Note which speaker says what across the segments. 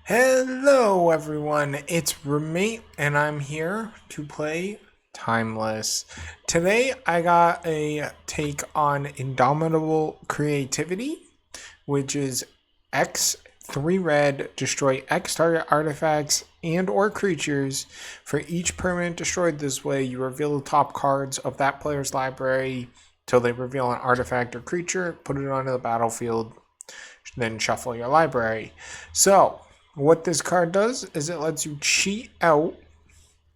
Speaker 1: Hello everyone, it's Roommate and I'm here to play Timeless. Today I got a take on Indomitable Creativity, which is X 3 red, destroy X target artifacts and or creatures. For each permanent destroyed this way, you reveal the top cards of that player's library till they reveal an artifact or creature, put it onto the battlefield, then shuffle your library. So, what this card does is it lets you cheat out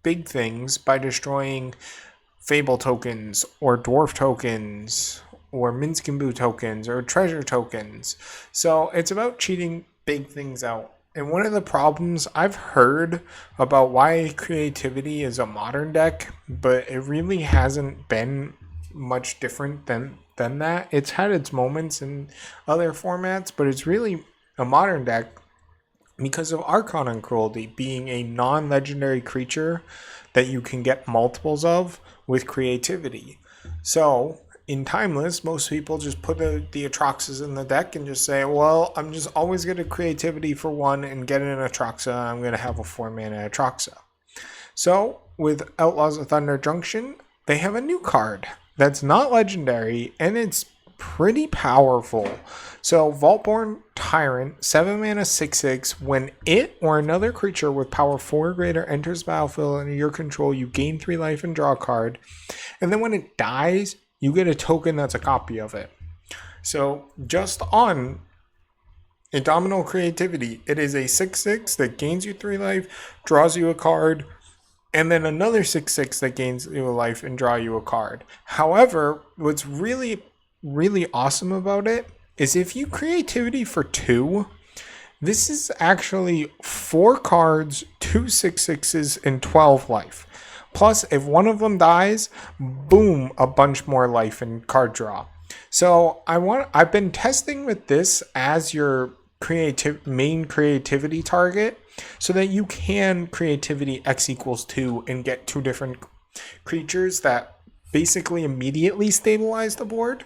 Speaker 1: big things by destroying Fable tokens or Dwarf tokens or Minskin tokens or treasure tokens. So it's about cheating big things out. And one of the problems I've heard about why creativity is a modern deck, but it really hasn't been much different than that. It's had its moments in other formats, but it's really a modern deck because of Archon and Cruelty being a non-legendary creature that you can get multiples of with creativity. So in Timeless, most people just put the Atroxas in the deck and just say, well, I'm just always going to creativity for one and get an Atroxa. I'm going to have a 4-mana Atroxa. So with Outlaws of Thunder Junction, they have a new card that's not legendary and it's pretty powerful. So Vaultborn Tyrant, 7 mana 6/6. When it or another creature with power 4 or greater enters the battlefield under your control, you gain 3 life and draw a card. And then when it dies, you get a token that's a copy of it. So just on Indomitable Creativity, it is a 6/6 that gains you 3 life, draws you a card, and then another 6/6 that gains you a life and draw you a card. However, what's really awesome about it is if you creativity for 2, this is actually 4 cards, 2 6/6s, and 12 life. Plus, if one of them dies, boom, a bunch more life and card draw. So I've been testing with this as your main creativity target, so that you can creativity X equals 2 and get 2 different creatures that basically immediately stabilize the board.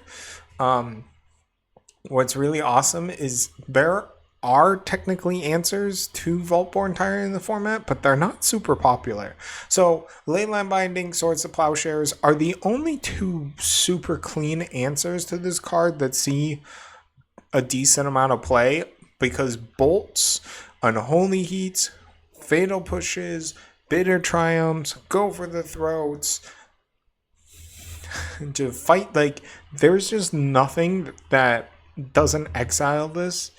Speaker 1: What's really awesome is there are technically answers to Vaultborn Tyrant in the format, but they're not super popular. So Leyline Binding, Swords to Plowshares are the only 2 super clean answers to this card that see a decent amount of play, because Bolts, Unholy Heats, Fatal Pushes, Bitter Triumphs, Go for the Throats, to fight, like, there's just nothing that doesn't exile this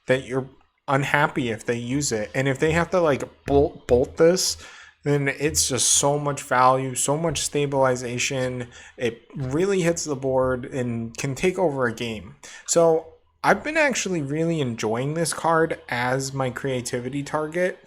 Speaker 1: that you're unhappy if they use it. And if they have to like bolt this, then it's just so much value, so much stabilization. It really hits the board and can take over a game. So I've been actually really enjoying this card as my creativity target.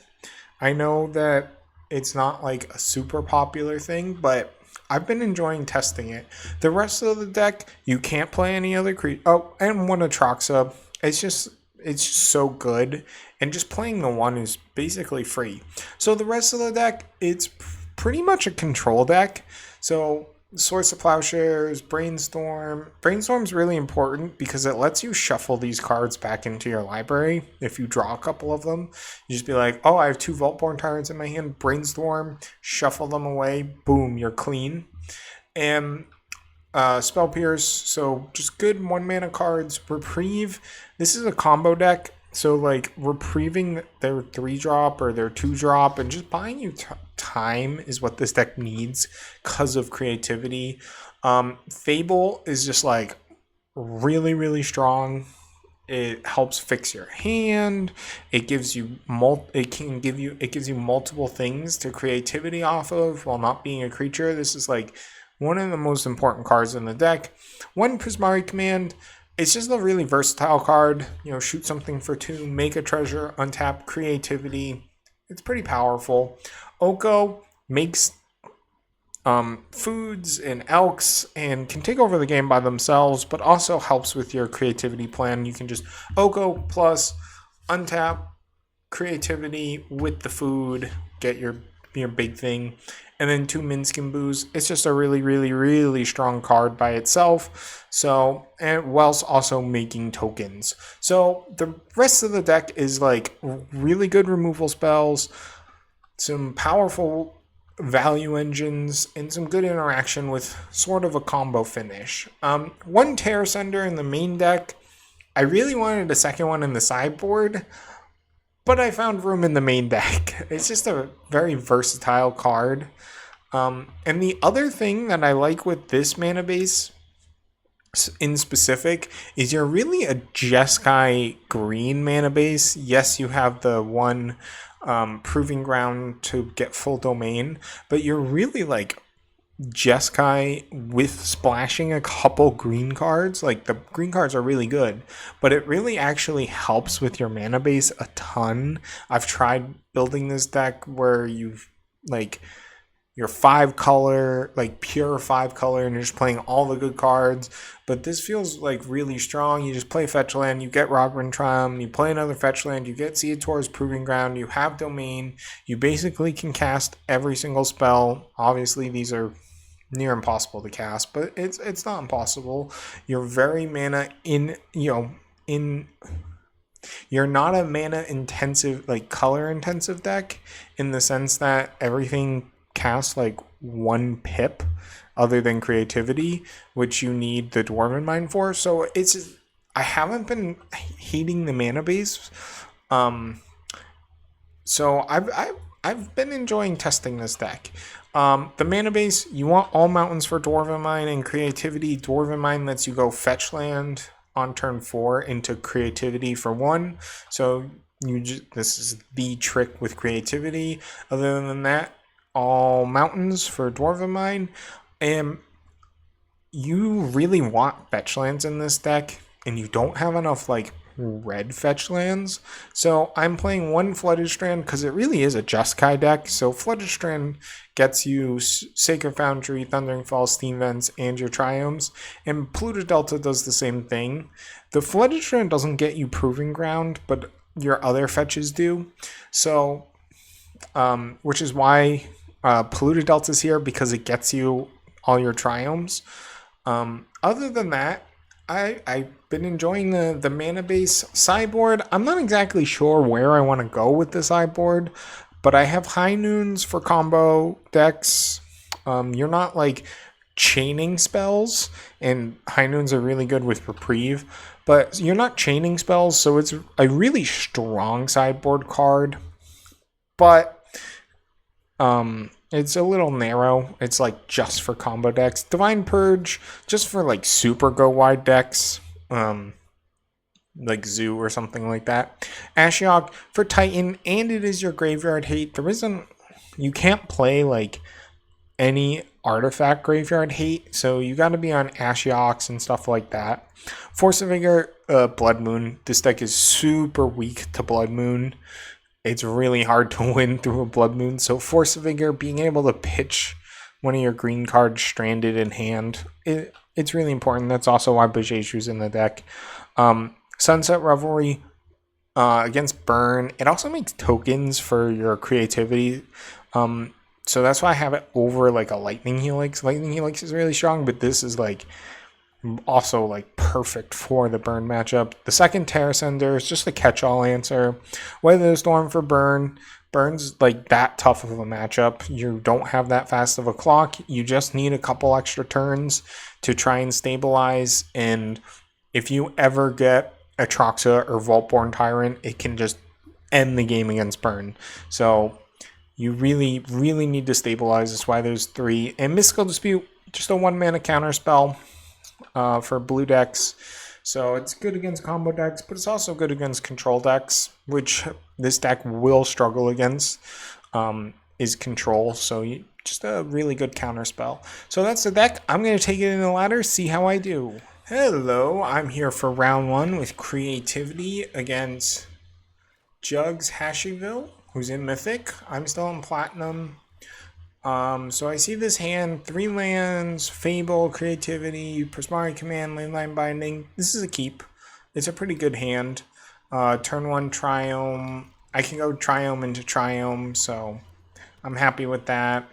Speaker 1: I know that it's not like a super popular thing, but I've been enjoying testing it. The rest of the deck, you can't play any other creature. Oh, and one Atroxa. It's just so good. And just playing the one is basically free. So the rest of the deck, it's pretty much a control deck. So Swords of Plowshares, Brainstorm. Brainstorm's really important because it lets you shuffle these cards back into your library. If you draw a couple of them, you just be like, oh, I have 2 Vaultborn Tyrants in my hand. Brainstorm, shuffle them away. Boom, you're clean. And Spell Pierce, so just good 1-mana cards. Reprieve, this is a combo deck. So, like, reprieving their 3-drop or their 2-drop and just buying you time is what this deck needs because of creativity. Fable is just, like, really strong. It helps fix your hand. It gives you it gives you multiple things to creativity off of while not being a creature. This is, like, one of the most important cards in the deck. 1 Prismari Command. It's just a really versatile card. You know, shoot something for 2, make a treasure, untap, creativity. It's pretty powerful. Oko makes foods and elks and can take over the game by themselves, but also helps with your creativity plan. You can just Oko plus untap, creativity with the food, get your be a big thing. And then 2 Minskin Boos. It's just a really, really, really strong card by itself. So, and whilst also making tokens. So the rest of the deck is like really good removal spells, some powerful value engines, and some good interaction with sort of a combo finish. One Terror Sender in the main deck. I really wanted a second one in the sideboard, but I found room in the main deck. It's just a very versatile card. And the other thing that I like with this mana base in specific is you're really a Jeskai green mana base. Yes, you have the one proving ground to get full domain, but you're really like Jeskai with splashing a couple green cards. Like the green cards are really good, but it really actually helps with your mana base a ton. I've tried building this deck where you've like your 5-color, like pure 5-color, and you're just playing all the good cards. But this feels like really strong. You just play fetch land, you get Vaultborn Tyrant, you play another fetch land, you get Seator's Proving Ground, you have domain, you basically can cast every single spell. Obviously, these are near impossible to cast, but it's not impossible. You're very mana you're not a mana intensive, like color intensive deck in the sense that everything casts like 1 pip other than creativity, which you need the Dwarven Mine for. So I haven't been hating the mana base. So I've been enjoying testing this deck. The mana base, you want all mountains for Dwarven Mine and creativity. Dwarven Mine lets you go fetch land on turn 4 into creativity for 1. So this is the trick with creativity. Other than that, all mountains for Dwarven Mine. And you really want fetch lands in this deck, and you don't have enough like red fetch lands. So I'm playing 1 Flooded Strand because it really is a Jeskai deck. So Flooded Strand gets you Sacred Foundry, Thundering Falls, Steam Vents, and your Triomes. And Polluted Delta does the same thing. The Flooded Strand doesn't get you Proving Ground, but your other fetches do. So, which is why Polluted Delta is here, because it gets you all your Triomes. Other than that, I've been enjoying the mana base sideboard. I'm not exactly sure where I want to go with the sideboard, but I have High Noons for combo decks. You're not like chaining spells, and High Noons are really good with Reprieve, but you're not chaining spells, so it's a really strong sideboard card. But it's a little narrow. It's like just for combo decks. Divine Purge, just for like super go wide decks, like Zoo or something like that. Ashiok for Titan, and it is your graveyard hate. You can't play like any artifact graveyard hate, so you got to be on Ashioks and stuff like that. Force of Vigor, Blood Moon. This deck is super weak to Blood Moon. It's really hard to win through a Blood Moon. So Force of Vigor, being able to pitch one of your green cards stranded in hand, it's really important. That's also why Bajeshu's in the deck. Sunset Revelry against Burn. It also makes tokens for your creativity. So that's why I have it over like a Lightning Helix. Lightning Helix is really strong, but this is like also like perfect for the Burn matchup. The second Terror Sender is just a catch-all answer. Weather the Storm for Burn. Burn's like that tough of a matchup. You don't have that fast of a clock. You just need a couple extra turns to try and stabilize. And if you ever get Atraxa or Vaultborn Tyrant, it can just end the game against Burn. So you really, really need to stabilize. That's why there's 3. And Mystical Dispute, just a 1-mana counter spell for blue decks. So it's good against combo decks, but it's also good against control decks, which this deck will struggle against, is control. So just a really good counter spell. So that's the deck. I'm going to take it in the ladder, see how I do. Hello, I'm here for round 1 with creativity against Jugs Hashiville, who's in Mythic. I'm still in Platinum. So I see this hand, 3 lands, Fable, Creativity, Prismari Command, Landline Binding. This is a keep. It's a pretty good hand. Turn 1 Triome. I can go Triome into Triome, so I'm happy with that.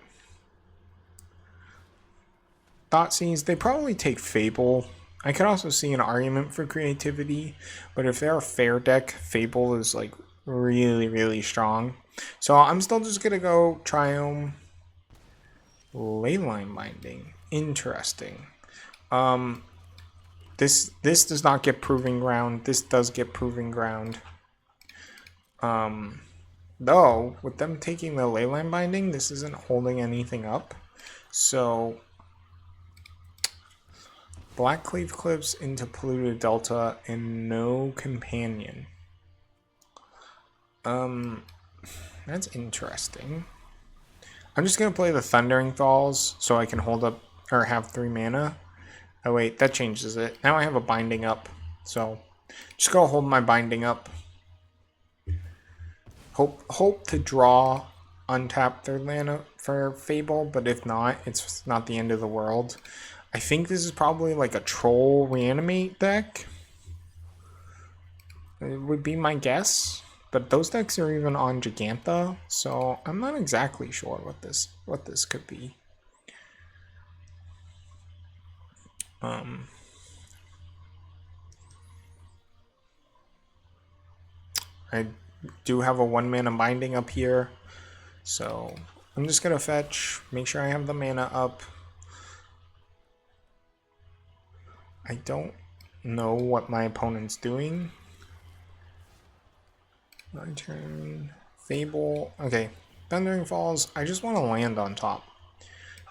Speaker 1: Thoughtseize, they probably take Fable. I could also see an argument for creativity, but if they're a fair deck, Fable is like really, really strong. So I'm still just gonna go Triome. Leyline Binding. Interesting. This does not get Proving Ground. This does get Proving Ground. Though, with them taking the Leyline Binding, this isn't holding anything up. So, Blackcleave Cliffs into Polluted Delta and no Companion. That's interesting. I'm just going to play the Thundering Thalls so I can hold up, or have 3 mana. Oh wait, that changes it. Now I have a Binding up, so just go hold my Binding up. Hope to draw untap third land for Fable, but if not, it's not the end of the world. I think this is probably like a Troll Reanimate deck. It would be my guess, but those decks are even on Gigantha, so I'm not exactly sure what this could be. I do have a 1 mana Binding up here, so I'm just gonna fetch, make sure I have the mana up. I don't know what my opponent's doing. My turn. Fable. Okay. Thundering Falls. I just want to land on top.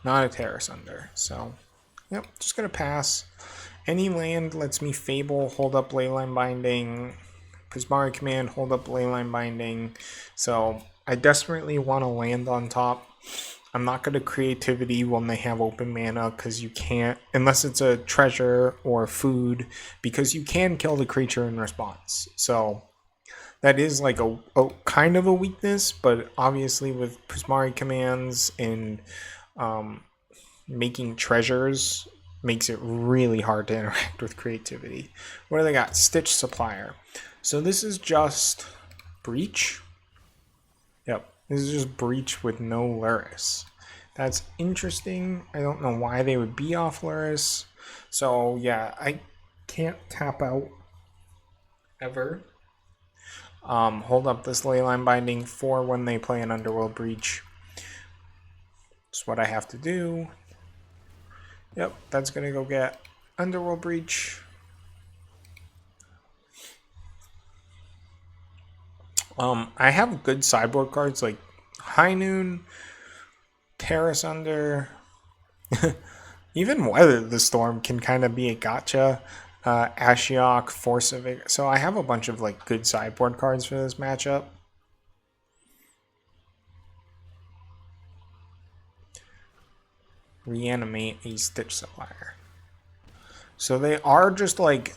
Speaker 1: Not a Terrace Under. So, yep. Just going to pass. Any land lets me Fable, hold up Leyline Binding. Prismari Command, hold up Leyline Binding. So, I desperately want to land on top. I'm not going to Creativity when they have open mana, because you can't, unless it's a treasure or food, because you can kill the creature in response. So that is like a kind of a weakness, but obviously with Prismari commands and making treasures makes it really hard to interact with creativity. What do they got? Stitch Supplier. So this is just Breach. Yep. This is just Breach with no Luris. That's interesting. I don't know why they would be off Luris. So yeah, I can't tap out ever. Hold up this Leyline Binding for when they play an Underworld Breach. That's what I have to do. Yep, that's gonna go get Underworld Breach. I have good sideboard cards like High Noon, Terrace Under, even Weather the Storm can kind of be a gotcha. Ashiok, Force of it. So I have a bunch of like good sideboard cards for this matchup. Reanimate a Stitch Supplier. So they are just like,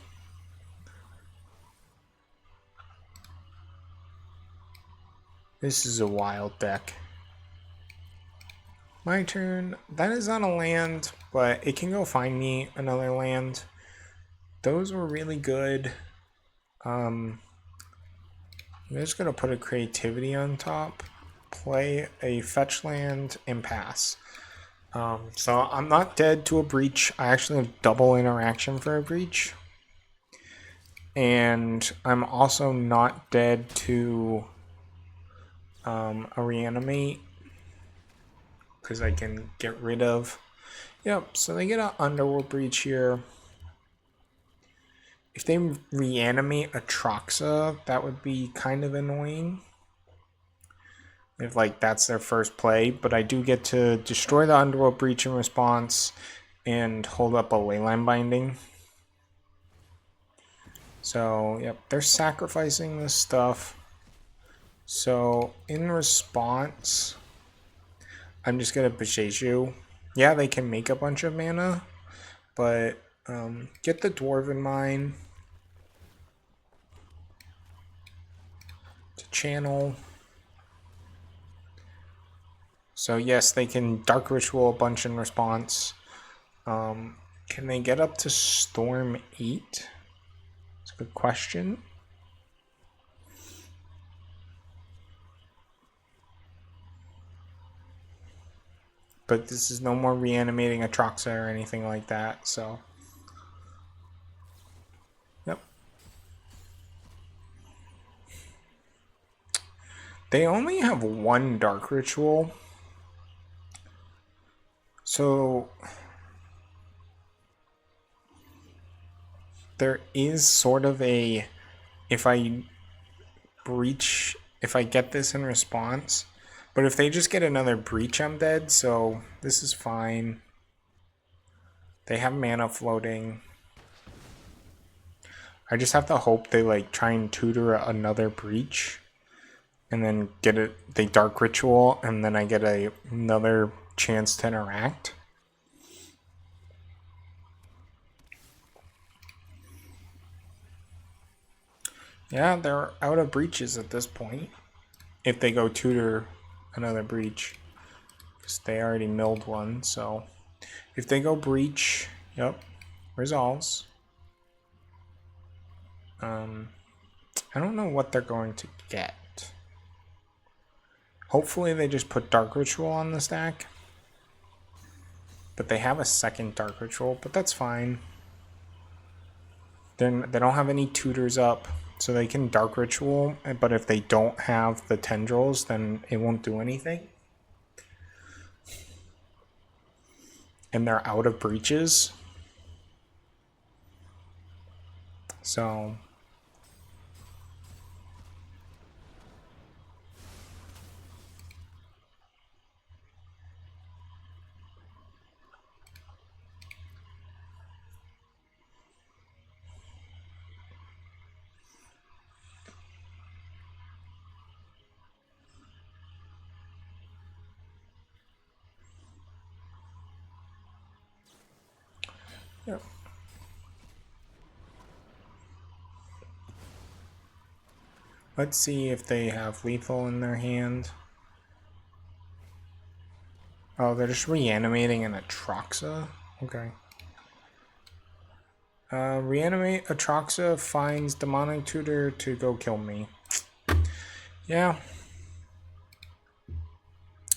Speaker 1: this is a wild deck. My turn. That is not a land, but it can go find me another land. Those were really good. I'm just gonna put a Creativity on top, play a fetch land, and pass. So I'm not dead to a Breach. I actually have double interaction for a Breach. And I'm also not dead to a Reanimate, because I can get rid of. Yep, so they get an Underworld Breach here. If they reanimate a Troxa, that would be kind of annoying. If like that's their first play, but I do get to destroy the Underworld Breach in response and hold up a Leyline Binding. So, yep, they're sacrificing this stuff. So, in response, I'm just going to Bisheju. Yeah, they can make a bunch of mana, but get the Dwarven Mine to channel. So yes, they can Dark Ritual a bunch in response. Can they get up to Storm 8? That's a good question. But this is no more reanimating Atroxa or anything like that, so. Yep. They only have one Dark Ritual. So there is sort of a, if I get this in response, but if they just get another breach, I'm dead, so this is fine. They have mana floating. I just have to hope they like try and tutor another breach and then get it, they Dark Ritual, and then I get another chance to interact. Yeah, they're out of breaches at this point. If they go tutor another breach. Because they already milled one, so. If they go breach, yep, resolves. I don't know what they're going to get. Hopefully they just put Dark Ritual on the stack. But they have a second Dark Ritual, but that's fine. They don't have any tutors up, so they can Dark Ritual, but if they don't have the tendrils, then it won't do anything. And they're out of breaches. So yeah. Let's see if they have lethal in their hand. Oh, they're just reanimating an Atroxa? Okay. Reanimate Atroxa finds Demonic Tutor to go kill me. Yeah.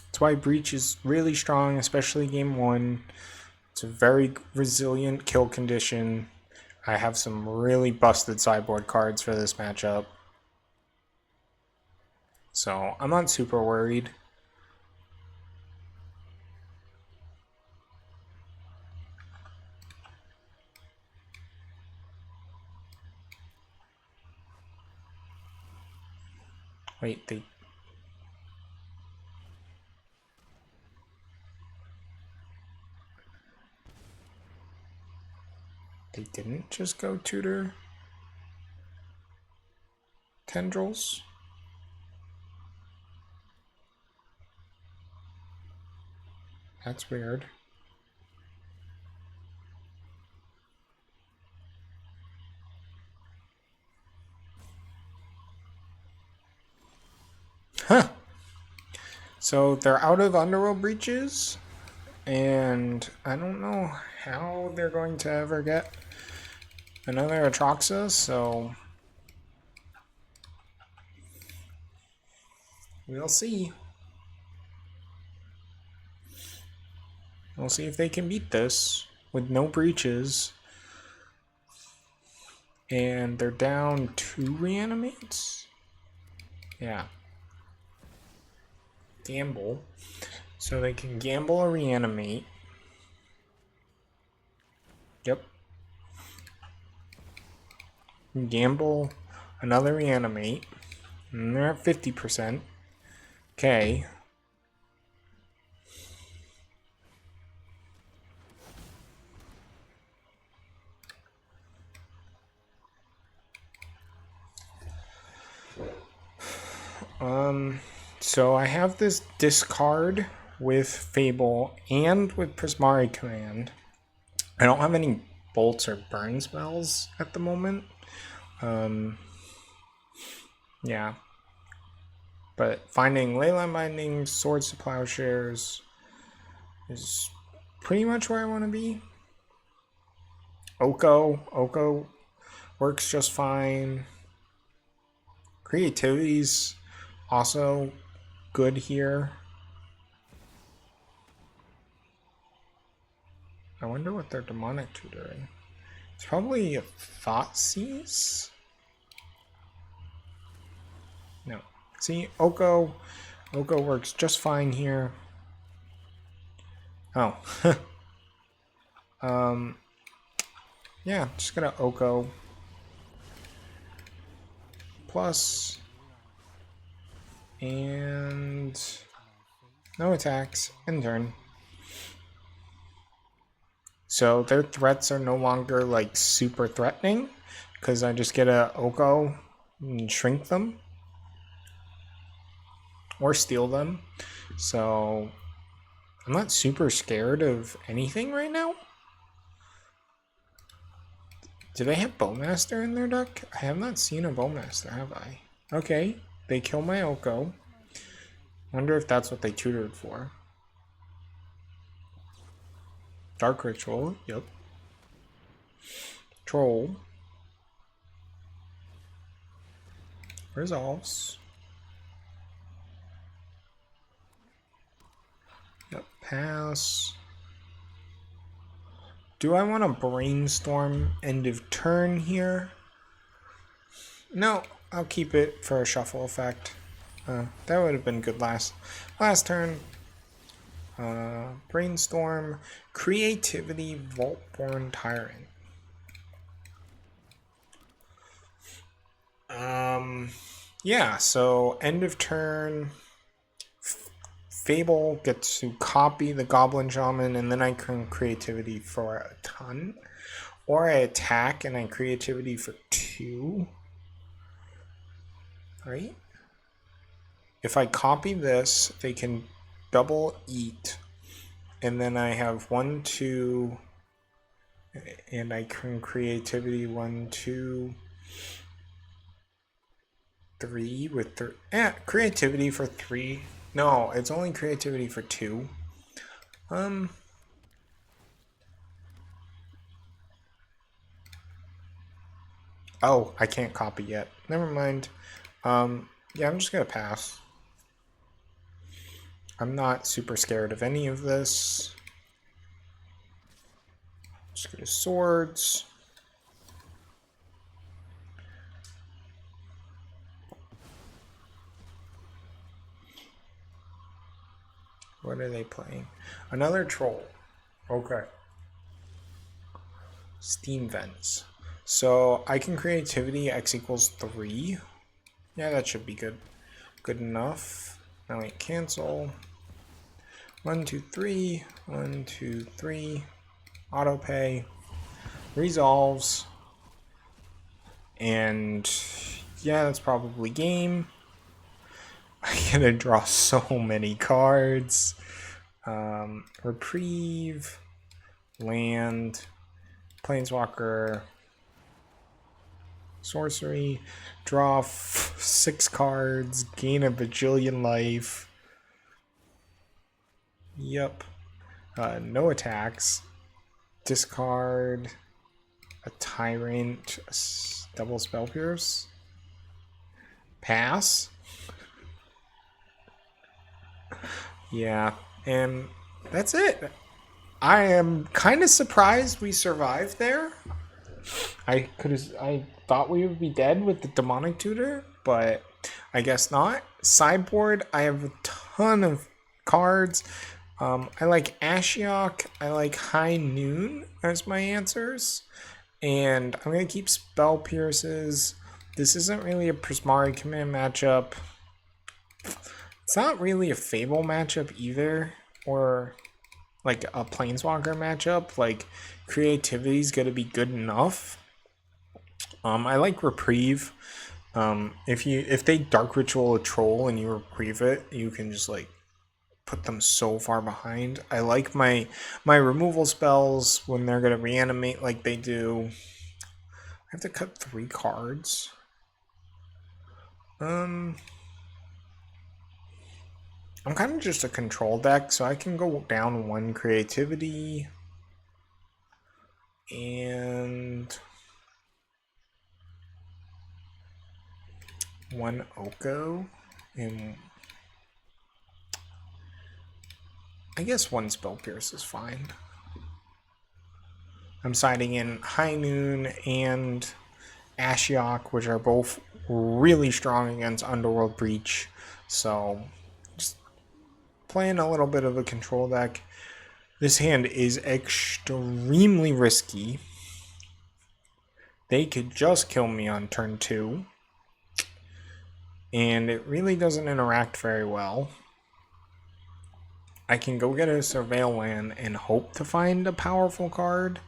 Speaker 1: That's why Breach is really strong, especially game 1. It's a very resilient kill condition. I have some really busted sideboard cards for this matchup. So I'm not super worried. Wait, they didn't just go tutor tendrils? That's weird. Huh. So they're out of Underworld breaches, and I don't know how they're going to ever get another Atroxa, so we'll see. We'll see if they can beat this with no breaches. And they're down 2 reanimates? Yeah. Gamble. So they can gamble or reanimate. Yep. Gamble another reanimate. And they're at 50%. Okay. So I have this discard with Fable and with Prismari Command. I don't have any bolts or burn spells at the moment. Yeah. But finding Leyline Binding, Swords to Plowshares is pretty much where I want to be. Oko works just fine. Creativity's also good here. I wonder what they're demonic tutoring. It's probably Thoughtseize? No. See, Oko works just fine here. Oh. Yeah, just gonna Oko. Plus. And no attacks. End turn. So their threats are no longer like super threatening. Because I just get a Oko and shrink them. Or steal them. So I'm not super scared of anything right now. Do they have Bowmaster in their deck? I have not seen a Bowmaster, have I? Okay, they kill my Oko. Wonder if that's what they tutored for. Dark Ritual, yep. Troll. Resolves. Yep, pass. Do I want to brainstorm end of turn here? No, I'll keep it for a shuffle effect. That would have been good last turn. Brainstorm, Creativity, Vaultborn Tyrant. Yeah, so end of turn, Fable gets to copy the Goblin Shaman, and then I can Creativity for a ton. Or I attack and I Creativity for 2. Right? If I copy this, they can double eat. And then I have 1, 2, and I can Creativity 1, 2, 3 with Creativity for 3. No, it's only Creativity for 2. Oh, I can't copy yet. Never mind. Yeah, I'm just gonna pass. I'm not super scared of any of this. Just go to swords. What are they playing? Another troll. Okay. Steam vents. So I can Creativity X equals 3. Yeah, that should be good. Good enough. Now I cancel. 1, 2, 3. 1, 2, 3. Auto pay. Resolves. And yeah, that's probably game. I'm gonna draw so many cards. Reprieve. Land. Planeswalker. Sorcery. Draw 6 cards. Gain a bajillion life. Yep. No attacks. Discard a Tyrant. Double Spell Pierce. Pass. Yeah, and that's it. I am kind of surprised we survived there. I thought we would be dead with the demonic tutor, but I guess not. Sideboard, I have a ton of cards. I like Ashiok. I like High Noon as my answers. And I'm going to keep Spell Pierces. This isn't really a Prismari Command matchup. It's not really a Fable matchup either. Or like a Planeswalker matchup. Like, Creativity is going to be good enough. I like Reprieve. If they Dark Ritual a troll and you Reprieve it, you can just like put them so far behind. I like my removal spells when they're gonna reanimate like they do. I have to cut 3 cards. I'm kind of just a control deck, so I can go down 1 Creativity and 1 Oko, and I guess 1 Spell Pierce is fine. I'm siding in High Noon and Ashiok, which are both really strong against Underworld Breach. So, just playing a little bit of a control deck. This hand is extremely risky. They could just kill me on turn 2. And it really doesn't interact very well. I can go get a Surveil land and hope to find a powerful card.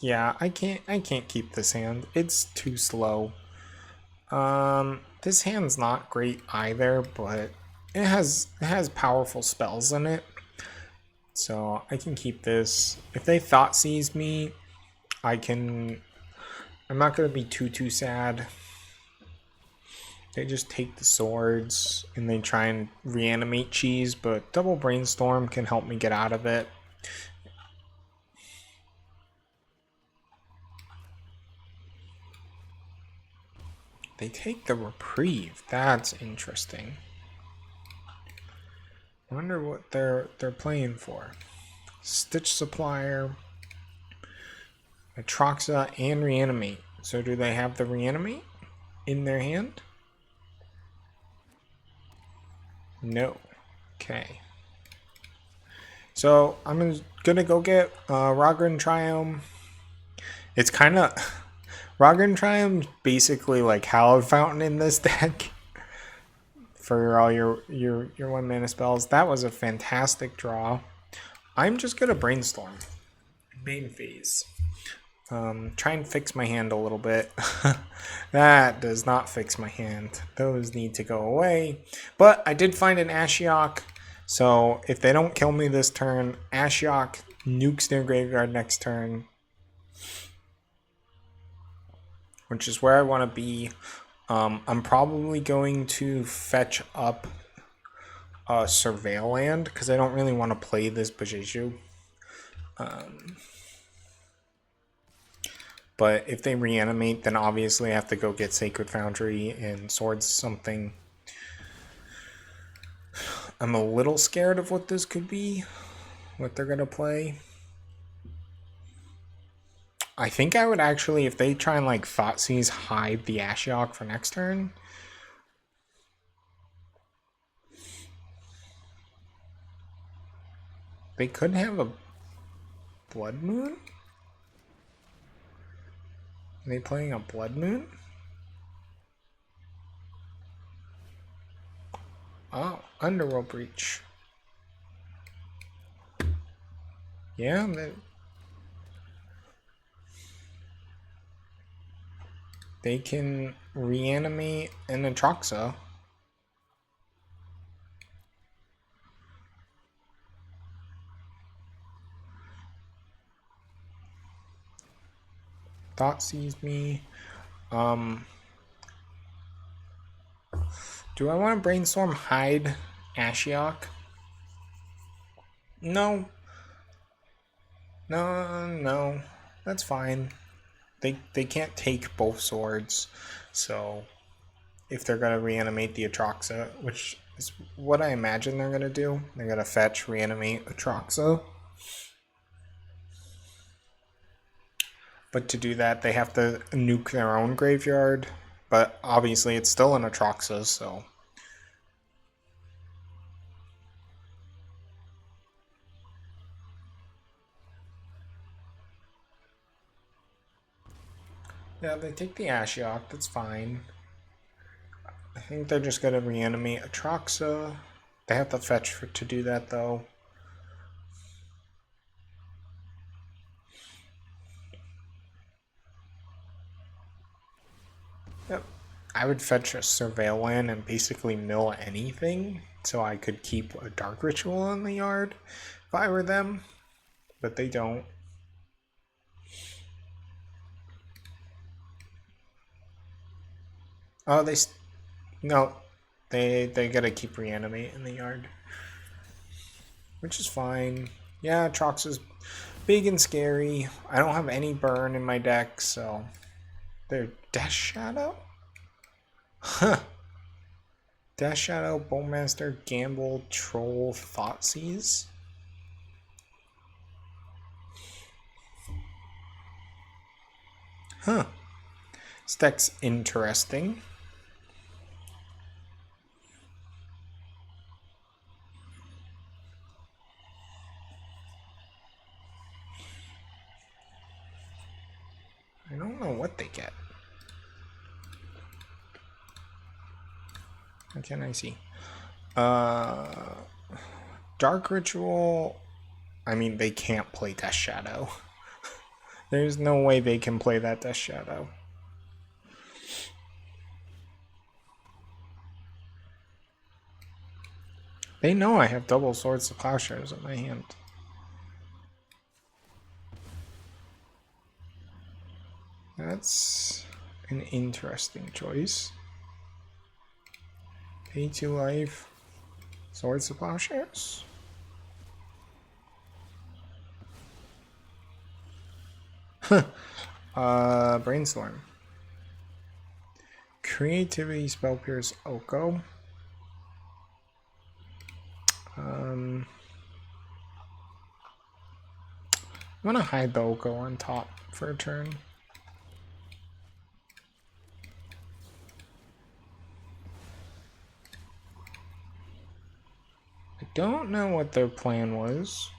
Speaker 1: Yeah, I can't keep this hand. It's too slow. This hand's not great either, but it has powerful spells in it. So I can keep this. If they Thought Seize me, I'm not gonna be too sad. They just take the swords and they try and reanimate Cheese, but Double Brainstorm can help me get out of it. They take the Reprieve. That's interesting. I wonder what they're playing for. Stitch Supplier, Atroxa, and Reanimate. So do they have the Reanimate in their hand? No. Okay. So I'm gonna go get Ragran Triumph. It's kind of Ragran Triumph basically like Hallowed Fountain in this deck for all your 1 mana spells. That was a fantastic draw. I'm just gonna Brainstorm. Main phase. Try and fix my hand a little bit. That does not fix my hand. Those need to go away. But I did find an Ashiok. So if they don't kill me this turn, Ashiok nukes their graveyard next turn. Which is where I want to be. I'm probably going to fetch up a Surveil land because I don't really want to play this Bajeju. But if they reanimate, then obviously I have to go get Sacred Foundry and Swords something. I'm a little scared of what this could be, what they're going to play. I think I would actually, if they try and like Thoughtseize, hide the Ashiok for next turn. They could have a Blood Moon? Are they playing a Blood Moon? Oh, Underworld Breach. Yeah, they can reanimate an Atroxa. Thoughtseize me. Do I want to Brainstorm hide Ashiok? No. No. That's fine. They can't take both swords, so if they're gonna reanimate the Atroxa, which is what I imagine they're gonna do, they're gonna fetch, reanimate Atroxa. But to do that, they have to nuke their own graveyard. But obviously, it's still an Atroxa, so. Yeah, they take the Ashiok, that's fine. I think they're just going to reanimate Atroxa. They have to fetch to do that, though. Yep. I would fetch a Surveil land and basically mill anything, so I could keep a Dark Ritual in the yard if I were them. But they don't. Oh, no, they gotta keep Reanimate in the yard, which is fine. Yeah, Trox is big and scary. I don't have any burn in my deck, so they're Death Shadow? Huh. Death Shadow, Bowmaster, Gamble, Troll, Thoughtseize. Huh. This deck's interesting. I don't know what they get. How can I see? Dark Ritual. I mean, they can't play Death Shadow. There's no way they can play that Death Shadow. They know I have double Swords of Plowshares in my hand. That's an interesting choice. Pay 2 life, Swords of Plowshares. Brainstorm. Creativity, Spell Pierce, Oko. I'm gonna hide the Oko on top for a turn. I don't know what their plan was,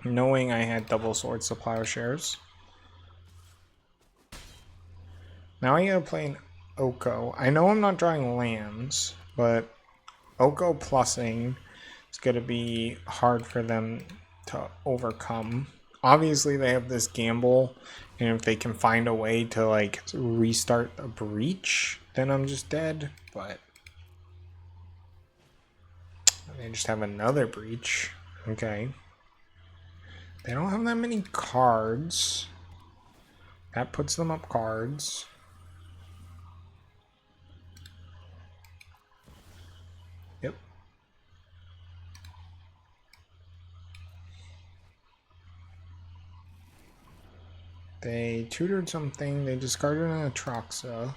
Speaker 1: knowing I had double Swords of Plowshares. Now I gotta play an Oko. I know I'm not drawing lands, but Oko plussing is gonna be hard for them to overcome. Obviously they have this gamble, and if they can find a way to like restart a breach, then I'm just dead, but they just have another breach. Okay. They don't have that many cards. That puts them up cards. Yep. They tutored something. They discarded an Atraxa.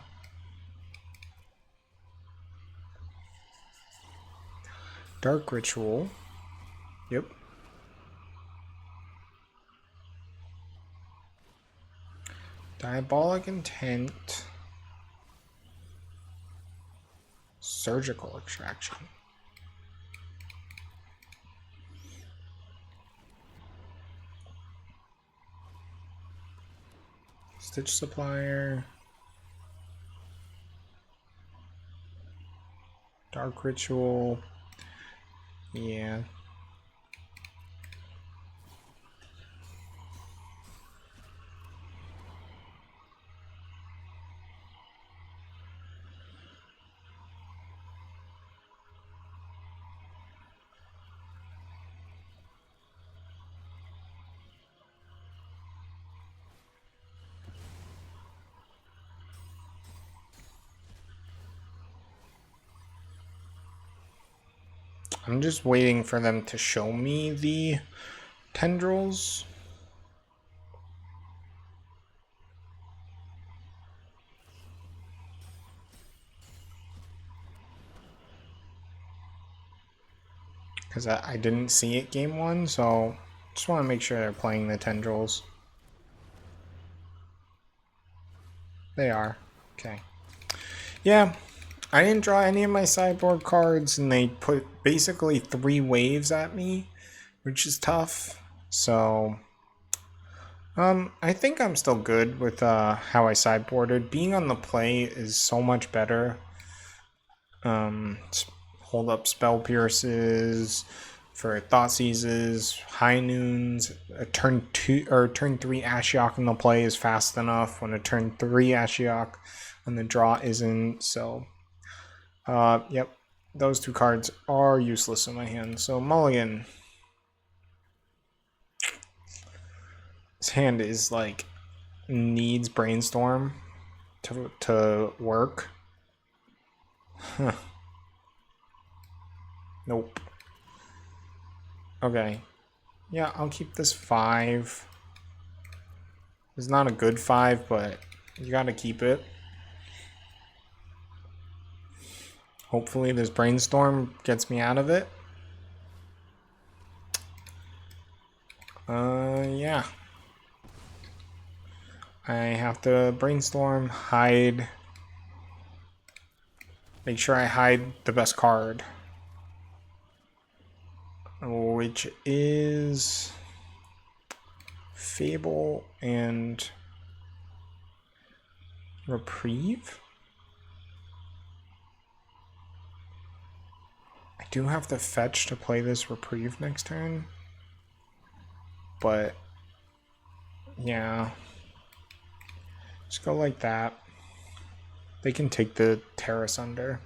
Speaker 1: Dark Ritual. Yep. Diabolic Intent. Surgical Extraction. Stitch Supplier. Dark Ritual. Yeah. I'm just waiting for them to show me the tendrils. Because I didn't see it game one, so just want to make sure they're playing the tendrils. They are. Okay. Yeah, I didn't draw any of my sideboard cards, and they put basically 3 waves at me, which is tough. So, I think I'm still good with how I sideboarded. Being on the play is so much better. Hold up Spell Pierces for Thought Seizes, High Noons. A turn 2 or turn 3 Ashiok in the play is fast enough when a turn 3 Ashiok and the draw isn't. So, yep, those 2 cards are useless in my hand. So mulligan. This hand is like needs Brainstorm to work. Huh. Nope. Okay. Yeah, I'll keep this 5. It's not a good 5, but you gotta keep it. Hopefully this Brainstorm gets me out of it. Yeah. I have to brainstorm, hide. Make sure I hide the best card. Which is Fable and Reprieve. I do have to fetch to play this Reprieve next turn. But yeah. Just go like that. They can take the Terrace under.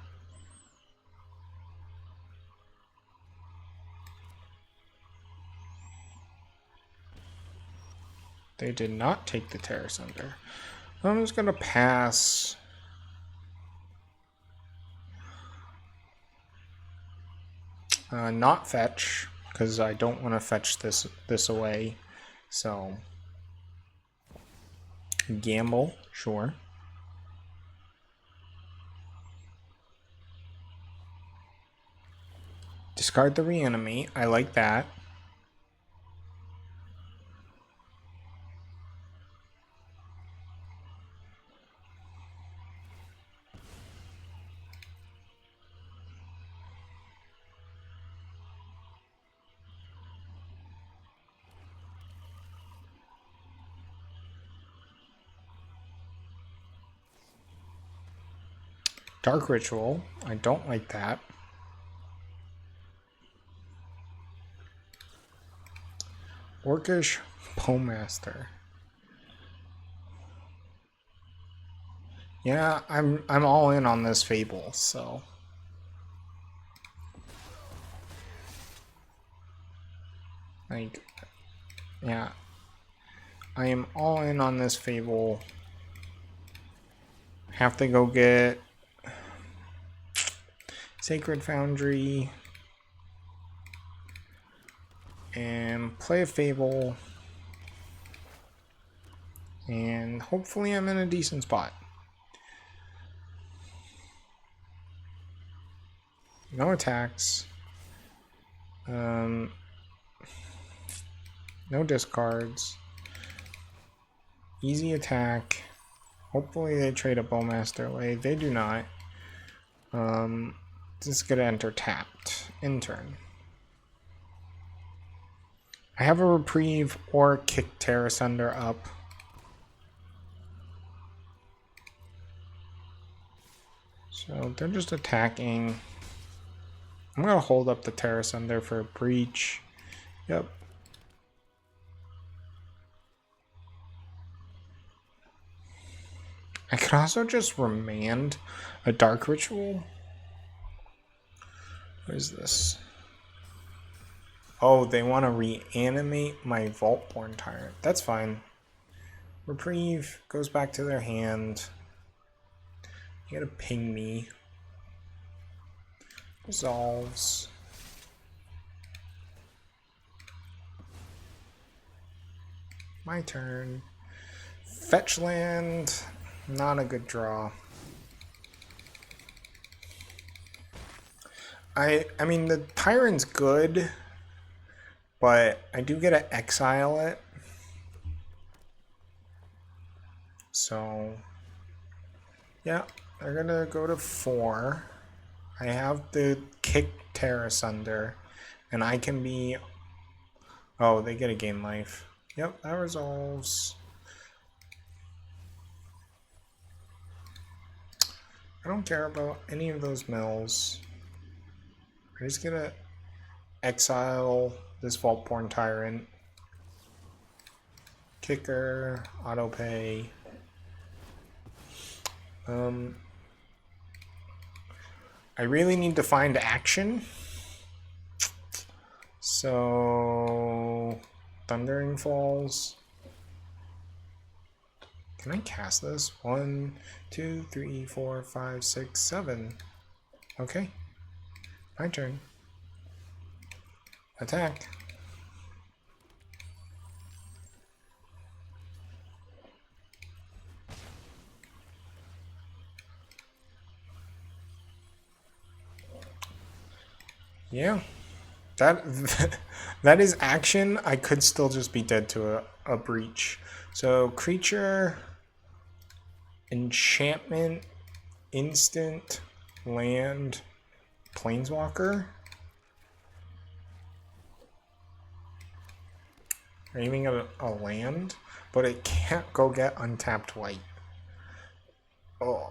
Speaker 1: They did not take the Terrace under. I'm just gonna pass. Not fetch, because I don't want to fetch this away. So gamble, sure. Discard the reanimate. I like that. Dark Ritual. I don't like that. Orcish Bowmaster. Yeah, I'm all in on this Fable, so. Like, yeah. I am all in on this Fable. Have to go get Sacred Foundry and play a Fable, and hopefully I'm in a decent spot. No attacks. No discards. Easy attack. Hopefully they trade a Bowmaster away. They do not. Just gonna enter tapped. In turn. I have a Reprieve or kick Terrace under up. So they're just attacking. I'm gonna hold up the Terrace under for a breach. Yep. I could also just remand a Dark Ritual. What is this? Oh, they want to reanimate my Vaultborn Tyrant. That's fine. Reprieve goes back to their hand. You gotta ping me. Resolves. My turn. Fetch land. Not a good draw. I mean, the Tyrant's good, but I do get to exile it. So, yeah, they're gonna go to 4. I have to kick Terrace under, and I can be... Oh, they get to gain life. Yep, that resolves. I don't care about any of those mills. I'm just gonna exile this Vaultborn Tyrant. Kicker, autopay. I really need to find action. So, Thundering Falls. Can I cast this? 1, 2, 3, 4, 5, 6, 7. Okay. My turn. Attack. Yeah. That is action. I could still just be dead to a breach. So creature, Enchantment, instant, land, planeswalker. Aiming at a land, but it can't go get untapped white. Oh.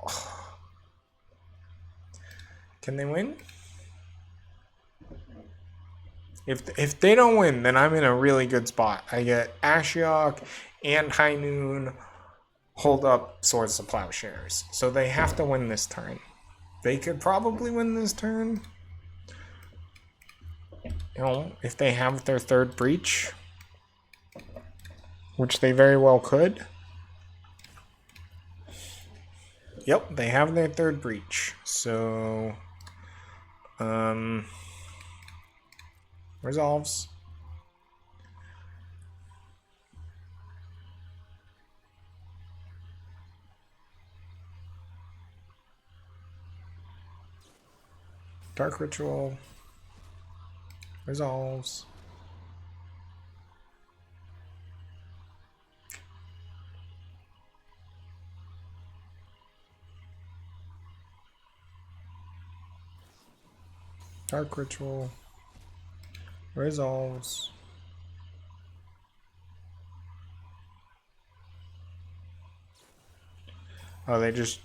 Speaker 1: Can they win? If they don't win, then I'm in a really good spot. I get Ashiok and High Noon, hold up Swords to Plowshares. So they have to win this turn. They could probably win this turn. You know, if they have their third breach, which they very well could. Yep, they have their third breach. So, resolves. Dark Ritual. Resolves. Dark Ritual. Resolves. Oh, they just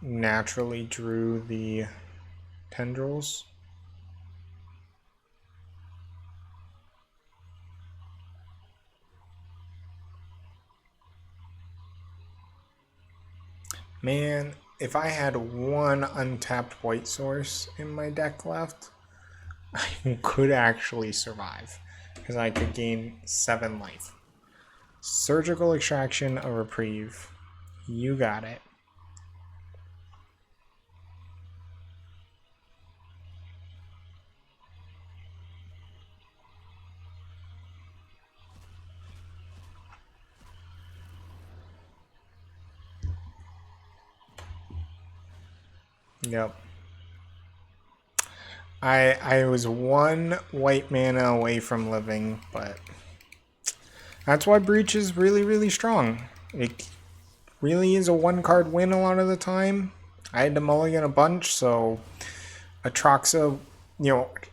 Speaker 1: naturally drew the tendrils. Man, if I had one untapped white source in my deck left, I could actually survive. Because I could gain 7 life. Surgical Extraction, a reprieve. You got it. Yep. I was 1 white mana away from living, but that's why Breach is really, really strong. It really is a 1-card win a lot of the time. I had to mulligan a bunch, so Atraxa,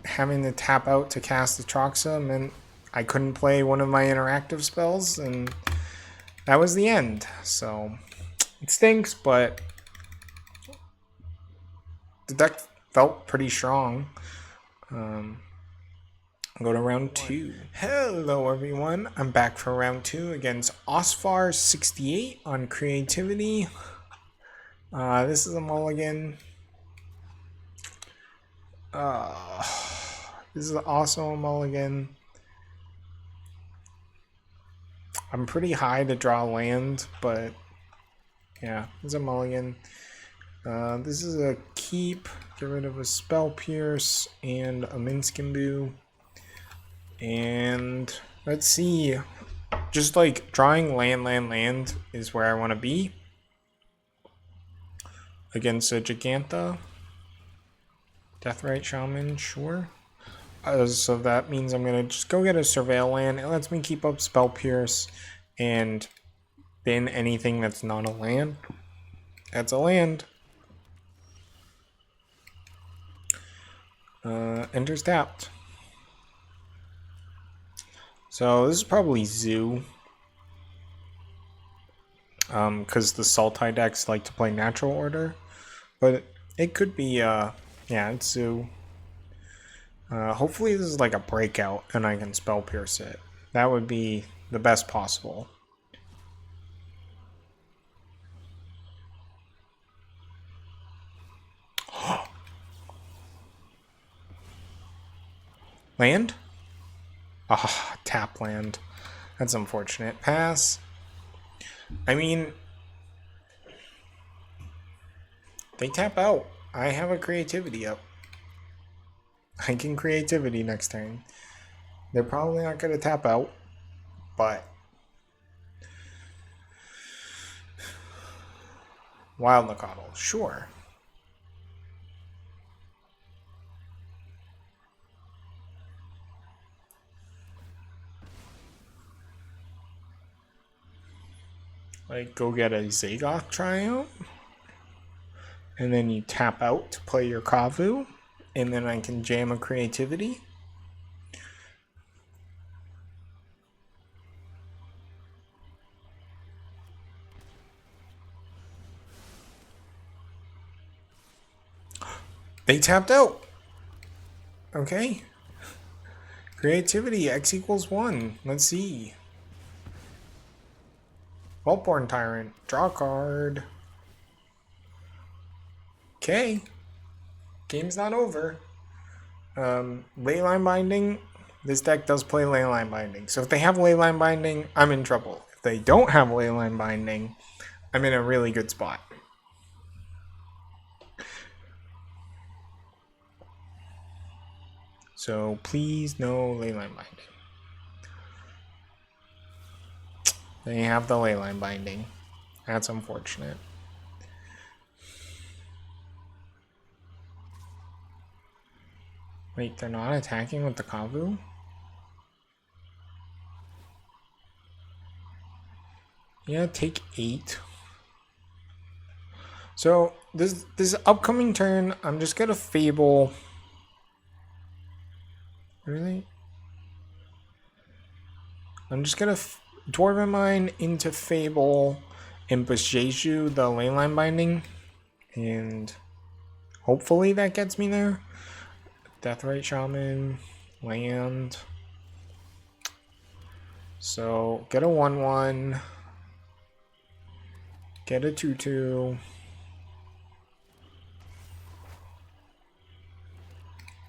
Speaker 1: having to tap out to cast Atraxa meant I couldn't play one of my interactive spells, and that was the end. So it stinks, but the deck felt pretty strong. Go to round 2. Hello everyone, I'm back for round 2 against Osfar68 on creativity. This is a mulligan. This is also a mulligan. I'm pretty high to draw land, but yeah, this is a mulligan. This is a keep, get rid of a Spell Pierce and a Minskimbu. And let's see, just like drawing land is where I want to be against a Gigantha. Deathrite Shaman, sure. So that means I'm going to just go get a Surveil land. It lets me keep up Spell Pierce and bin anything that's not a land. That's a land. Enters tapped. So this is probably Zoo. Because the Sultai decks like to play natural order. But it could be, yeah, it's Zoo. Hopefully this is like a breakout and I can Spell Pierce it. That would be the best possible. Land? Ah, tap land. That's unfortunate. Pass. I mean, they tap out. I have a creativity up. I can creativity next turn. They're probably not going to tap out, but Wild Nacatl, sure. Like, go get a Zagoth Triumph. And then you tap out to play your Kavu. And then I can jam a creativity. They tapped out. Okay. Creativity, X equals 1. Let's see. Vaultborn Tyrant. Draw a card. Okay. Game's not over. Leyline Binding. This deck does play Leyline Binding. So if they have Leyline Binding, I'm in trouble. If they don't have Leyline Binding, I'm in a really good spot. So please no Leyline Binding. They have the Leyline Binding. That's unfortunate. Wait, they're not attacking with the Kavu? Yeah, take 8. So this upcoming turn, I'm just gonna Fable. Really? I'm just gonna Dwarven Mine into Fable and Besjeju the Leyline Binding, and hopefully that gets me there. Deathrite Shaman, land. So get a 1/1, get a 2/2.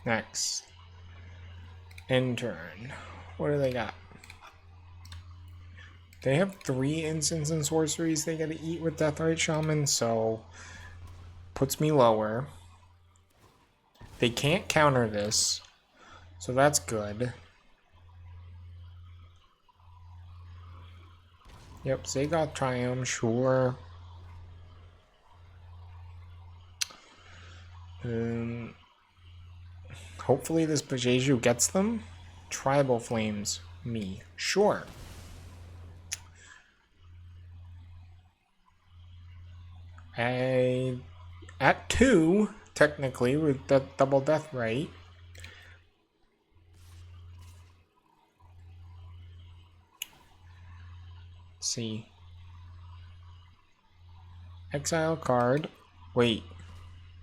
Speaker 1: Next. End turn. What do they got? They have 3 instants and sorceries they gotta eat with Deathrite Shaman, so puts me lower. They can't counter this, so that's good. Yep, Zagoth Triumph, sure. Hopefully this Besjeju gets them. Tribal Flames, me, sure. At 2, technically, with the double death right. Let's see. Exile card. Wait.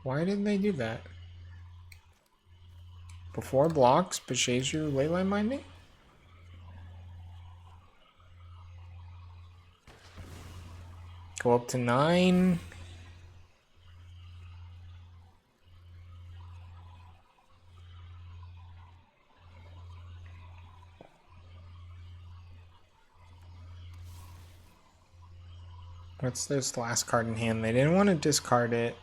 Speaker 1: Why didn't they do that? Before blocks, Besjeju Leyline Binding? Go up to 9. What's this last card in hand? They didn't want to discard it.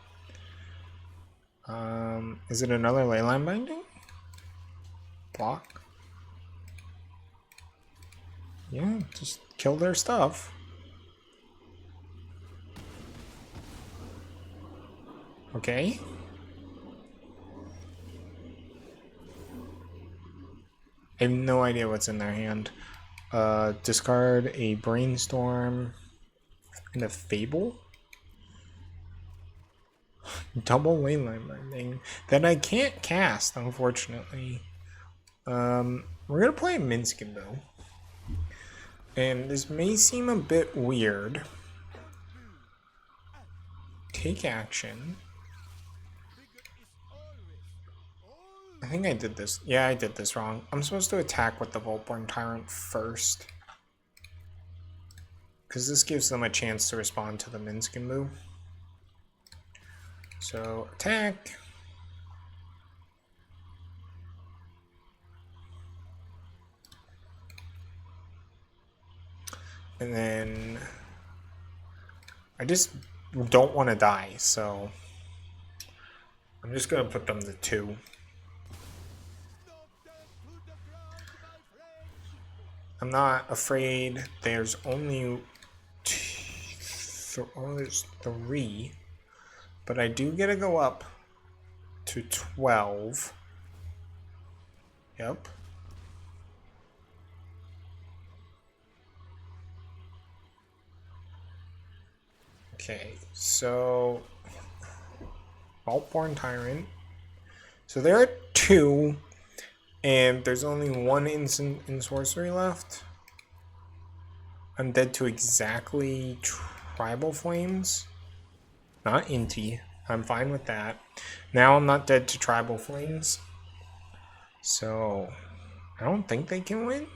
Speaker 1: Is it another Leyline Binding? Block? Yeah, just kill their stuff. Okay. I have no idea what's in their hand. Discard a Brainstorm and a Fable? Double Leyline Binding that I can't cast, unfortunately. We're gonna play Minskin though. And this may seem a bit weird. Take action. I think I did this. Yeah, I did this wrong. I'm supposed to attack with the Vaultborn Tyrant first. Because this gives them a chance to respond to the Minskin move. So, attack. And then I just don't want to die, so I'm just going to put them to 2. I'm not afraid. There's only there's 3. But I do get to go up to 12. Yep. Okay, so Vaultborn Tyrant. So there are two, and there's only one instant in sorcery left. I'm dead to exactly Tribal Flames. Not Inti. I'm fine with that. Now I'm not dead to Tribal Flames. So I don't think they can win.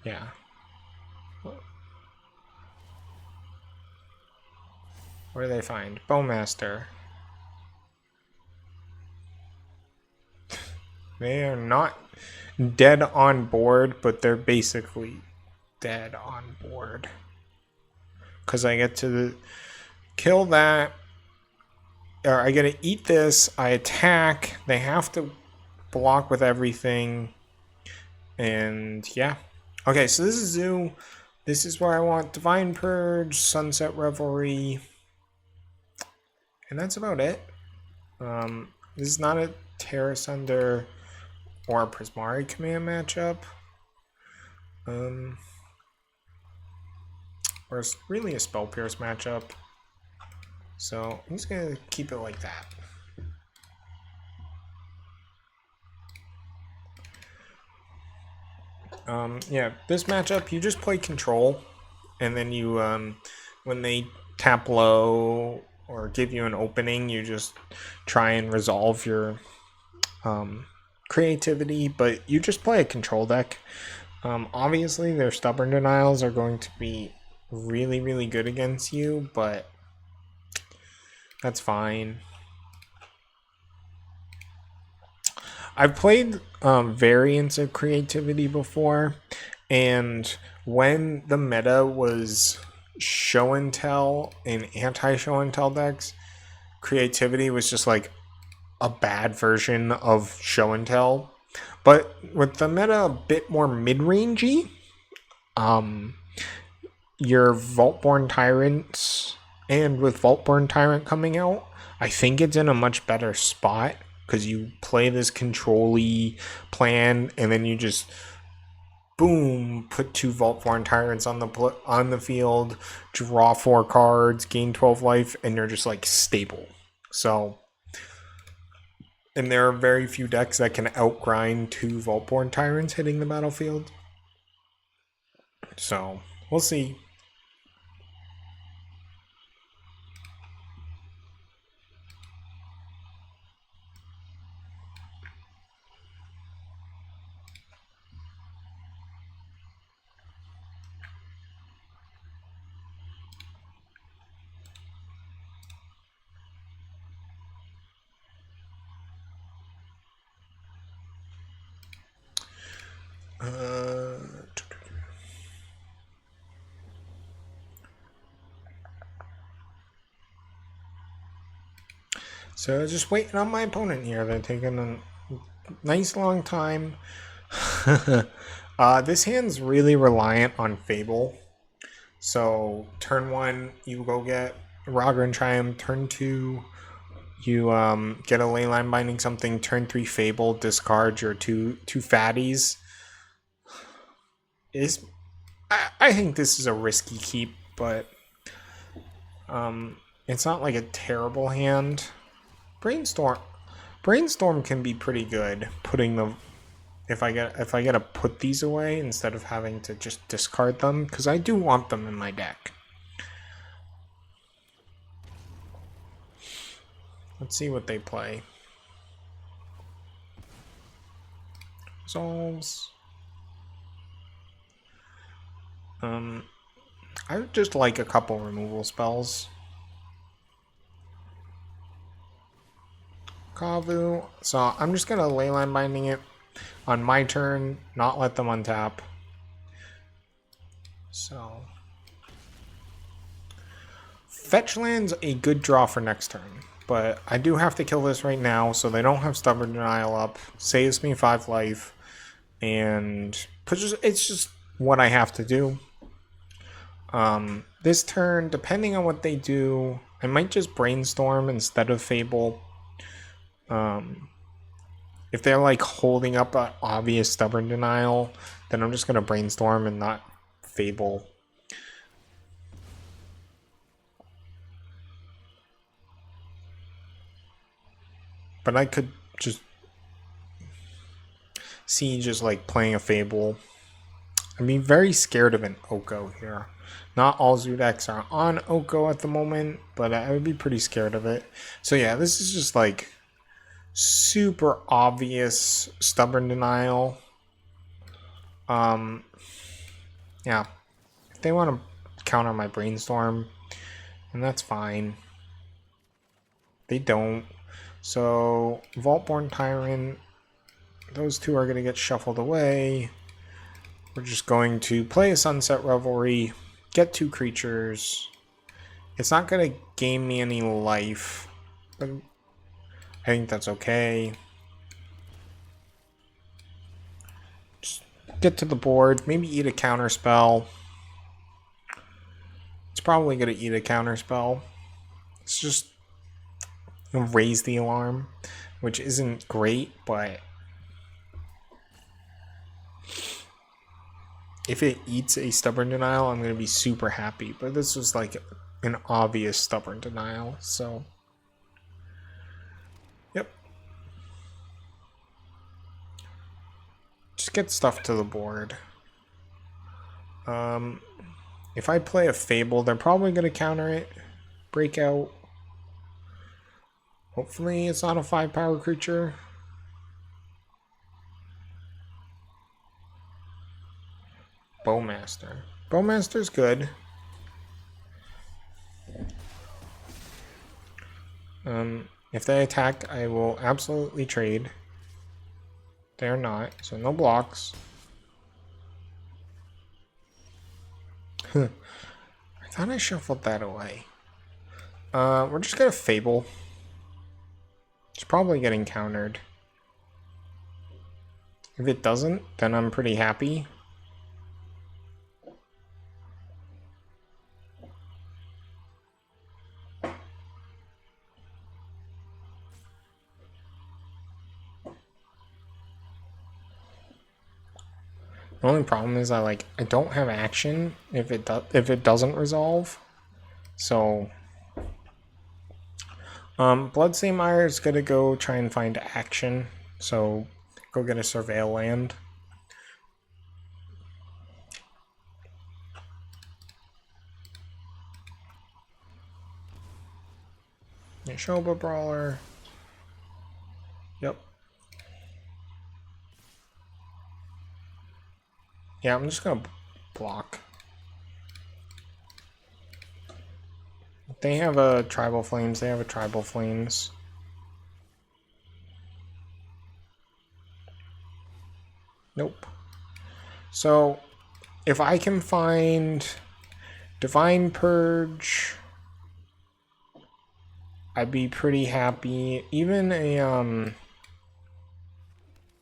Speaker 1: Yeah. What do they find? Bowmaster. They are not dead on board, but they're basically dead on board. Because I get to kill that, or I get to eat this, I attack, they have to block with everything, and yeah. Okay, so this is Zoo. This is where I want Divine Purge, Sunset Revelry, and that's about it. This is not a Terra Sunder or a Prismari command matchup. Or it's really a Spell Pierce matchup. So I'm just gonna keep it like that. Yeah, this matchup you just play control, and then you when they tap low or give you an opening, you just try and resolve your creativity, but you just play a control deck. Obviously, their stubborn denials are going to be really, really good against you, but that's fine. I've played variants of creativity before, and when the meta was show and tell and anti-show and tell decks, creativity was just like a bad version of show and tell. But with the meta a bit more mid-rangey, your Vaultborn Tyrants, and with Vaultborn Tyrant coming out, I think it's in a much better spot because you play this control-y plan and then you just boom, put 2 Vaultborn Tyrants on the field, draw 4 cards, gain 12 life, and you're just like stable. So, and there are very few decks that can outgrind 2 Vaultborn Tyrants hitting the battlefield. So, we'll see. So just waiting on my opponent here. They're taking a nice long time. This hand's really reliant on Fable. So turn 1, you go get Rogren Triumph. Turn 2, you get a Leyline Binding something. Turn 3, Fable. Discard your two fatties. I think this is a risky keep, but it's not like a terrible hand. Brainstorm can be pretty good. Putting the if I get to put these away instead of having to just discard them, because I do want them in my deck. Let's see what they play. Resolves. I would just like a couple removal spells. Kavu. So I'm just gonna Leyline Binding it on my turn, not let them untap. So fetch land's a good draw for next turn, but I do have to kill this right now, so they don't have Stubborn Denial up. Saves me 5 life, and it's just what I have to do. This turn, depending on what they do, I might just Brainstorm instead of Fable. If they're like holding up an obvious Stubborn Denial, then I'm just gonna Brainstorm and not Fable. But I could just see just like playing a Fable. I mean, very scared of an Oko here. Not all zoo decks are on Oko at the moment, but I would be pretty scared of it. So yeah, this is just like super obvious Stubborn Denial. Yeah, if they want to counter my Brainstorm, and that's fine. They don't. So Vaultborn Tyrant, those two are going to get shuffled away. We're just going to play a Sunset Revelry, get 2 creatures. It's not going to gain me any life, but I think that's okay. Just get to the board, maybe eat a counter spell. It's probably going to eat a counter spell. It's just raise the alarm, which isn't great, but if it eats a Stubborn Denial, I'm going to be super happy. But this was like an obvious Stubborn Denial, so yep. Just get stuff to the board. If I play a Fable, they're probably going to counter it. Breakout. Hopefully it's not a 5-power creature. Bowmaster. Bowmaster's good. If they attack, I will absolutely trade. They're not, so no blocks. I thought I shuffled that away. We're just gonna Fable. It's probably getting countered. If it doesn't, then I'm pretty happy. The only problem is I don't have action if it doesn't resolve. So Bloodstained Mire is gonna go try and find action. So go get a Surveil land. Shoba Brawler. Yep. Yeah, I'm just gonna block. They have a Tribal Flames. They have a Tribal Flames. Nope. So, if I can find Divine Purge, I'd be pretty happy. Even a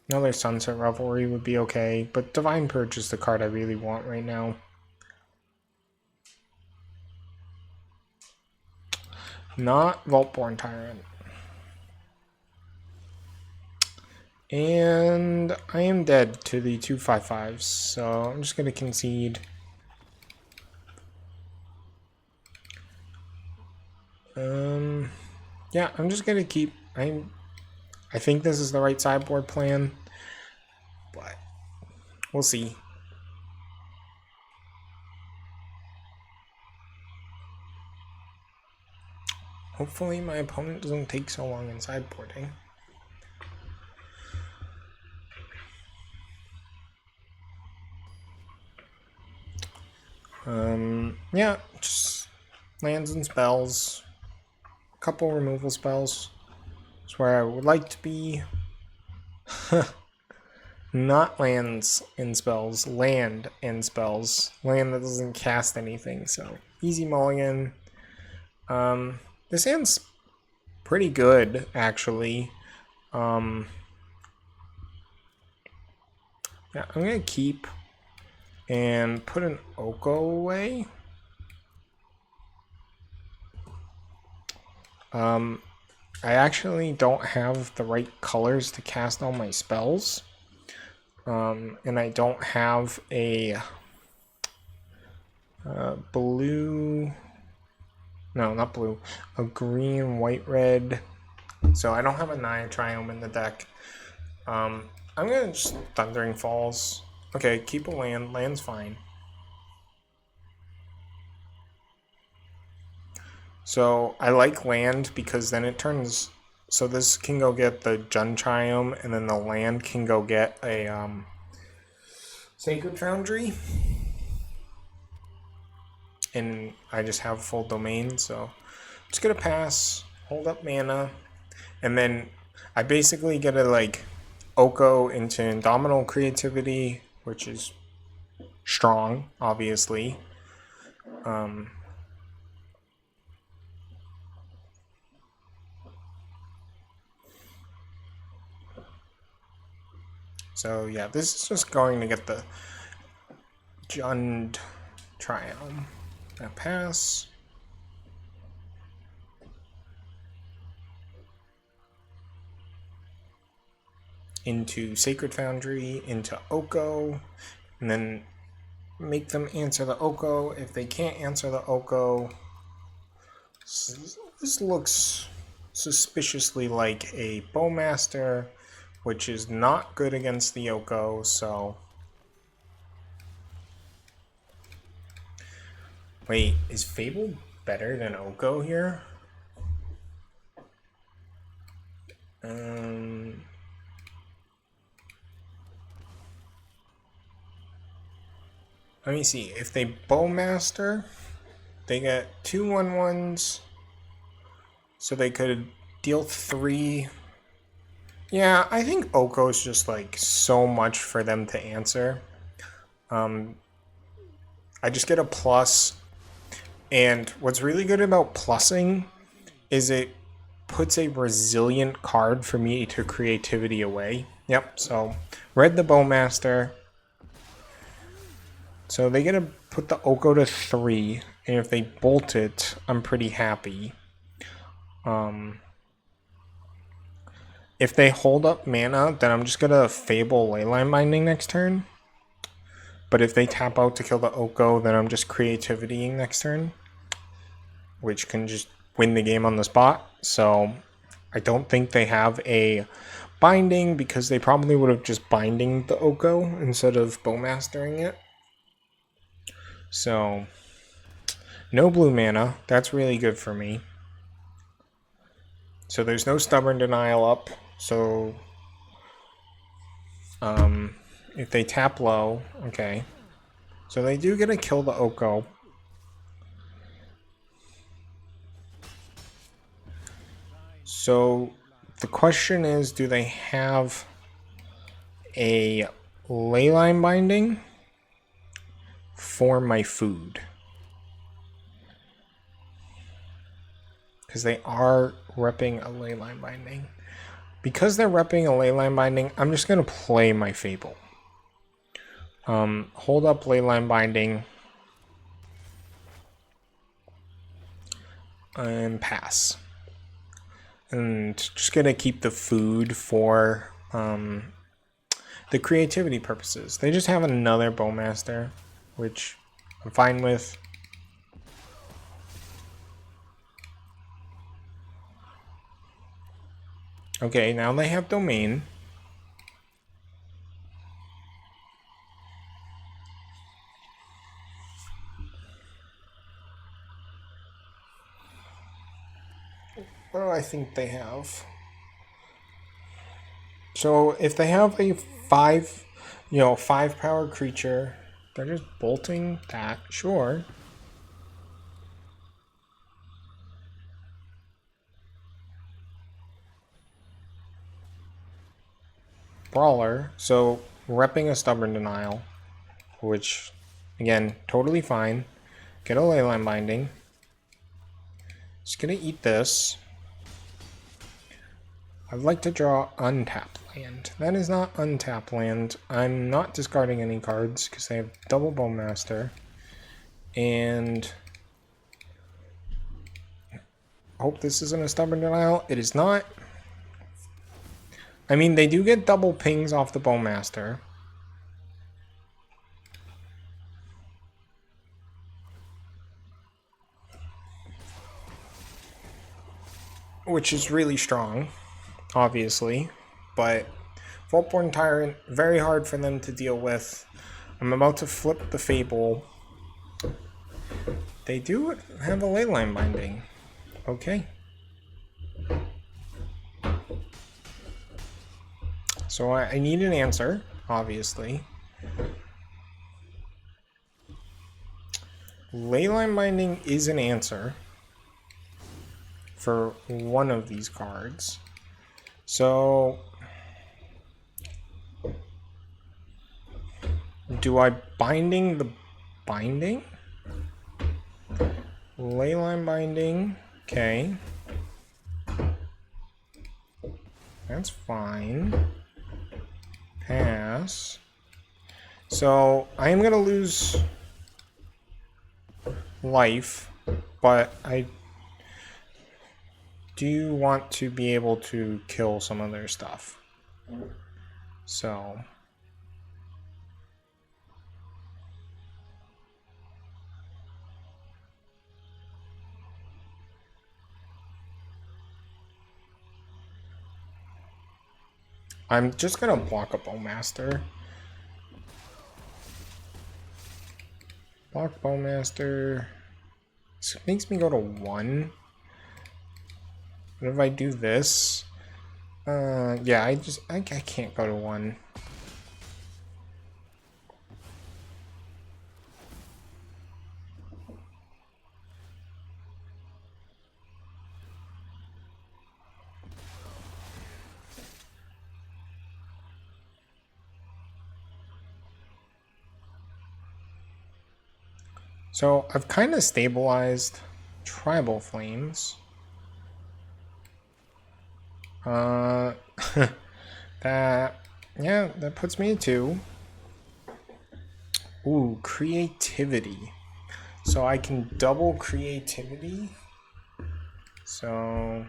Speaker 1: another Sunset Revelry would be okay, but Divine Purge is the card I really want right now. Not Vaultborn Tyrant. And I am dead to the 2/5/5s, so I'm just going to concede. Yeah, I'm just going to keep... I think this is the right sideboard plan, but we'll see. Hopefully my opponent doesn't take so long in sideboarding. Yeah, just lands and spells. A couple removal spells. That's where I would like to be. Not lands and spells, land and spells. Land that doesn't cast anything, so easy mulligan. This hand's pretty good, actually. Yeah, I'm gonna keep and put an Oko away. I actually don't have the right colors to cast all my spells. And I don't have a Blue. No, not blue. A green, white, red. So I don't have a Naya Triome in the deck. I'm gonna just Thundering Falls. Okay, keep a land. Land's fine. So I like land because then it turns. So this can go get the Jun Triome, and then the land can go get a Sacred Foundry. And I just have full domain, so I'm just gonna pass, hold up mana, and then I basically get to like Oko into Indomitable Creativity, which is strong, obviously. So yeah, this is just going to get the Jund Triome. Now pass. Into Sacred Foundry, into Oko, and then make them answer the Oko. If they can't answer the Oko, this looks suspiciously like a Bowmaster, which is not good against the Oko, so... Wait, is Fable better than Oko here? Let me see. If they Bowmaster, they get 2 1/1s, so they could deal 3. Yeah, I think Oko is just like so much for them to answer. I just get a plus, and what's really good about plussing is it puts a resilient card for me to creativity away. Yep, so red the Bowmaster. So they get to put the Oko to 3, and if they bolt it, I'm pretty happy. If they hold up mana, then I'm just gonna Fable Leyline Binding next turn. But if they tap out to kill the Oko, then I'm just creativitying next turn, which can just win the game on the spot. So I don't think they have a binding because they probably would have just binding the Oko instead of Bowmastering it. So no blue mana. That's really good for me. So there's no Stubborn Denial up. So if they tap low, okay. So they do get to kill the Oko. So the question is, do they have a Leyline Binding for my food? Because they are repping a Leyline Binding. Because they're repping a Leyline Binding, I'm just going to play my Fable. Hold up Leyline Binding. And pass. And just going to keep the food for the creativity purposes. They just have another Bowmaster, which I'm fine with. Okay, now they have domain. What do I think they have? So if they have a 5 power creature, they're just bolting that, sure. Brawler, so repping a Stubborn Denial, which, again, totally fine. Get a Leyline Binding. Just gonna eat this. I'd like to draw untapped land. That is not untapped land. I'm not discarding any cards because they have double Bowmaster. And hope this isn't a Stubborn Denial. It is not. I mean, they do get double pings off the Bowmaster. which is really strong, obviously, but Vaultborn Tyrant, very hard for them to deal with. I'm about to flip the Fable. They do have a leyline binding. Okay. So I need an answer, obviously. Leyline binding is an answer for one of these cards. So do I binding the binding? Leyline binding, okay. That's fine. Pass. So I am gonna lose life, but I do want to be able to kill some of their stuff. So I'm just gonna block a Bowmaster. Block Bowmaster. This makes me go to 1. What if I do this? Yeah, I can't go to 1. So I've kind of stabilized Tribal Flames. That puts me at 2. Ooh, creativity. So I can double creativity. So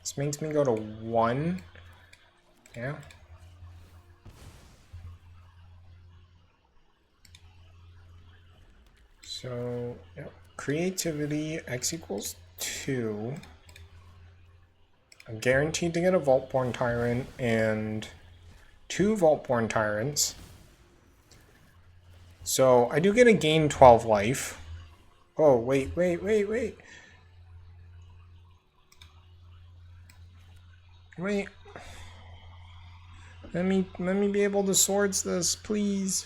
Speaker 1: this makes me go to 1. Yeah. So, yep. Creativity, X equals 2. I'm guaranteed to get a Vaultborn Tyrant and 2 Vaultborn Tyrants. So, I do get a gain 12 life. Oh, wait. Wait. Let me be able to swords this, please.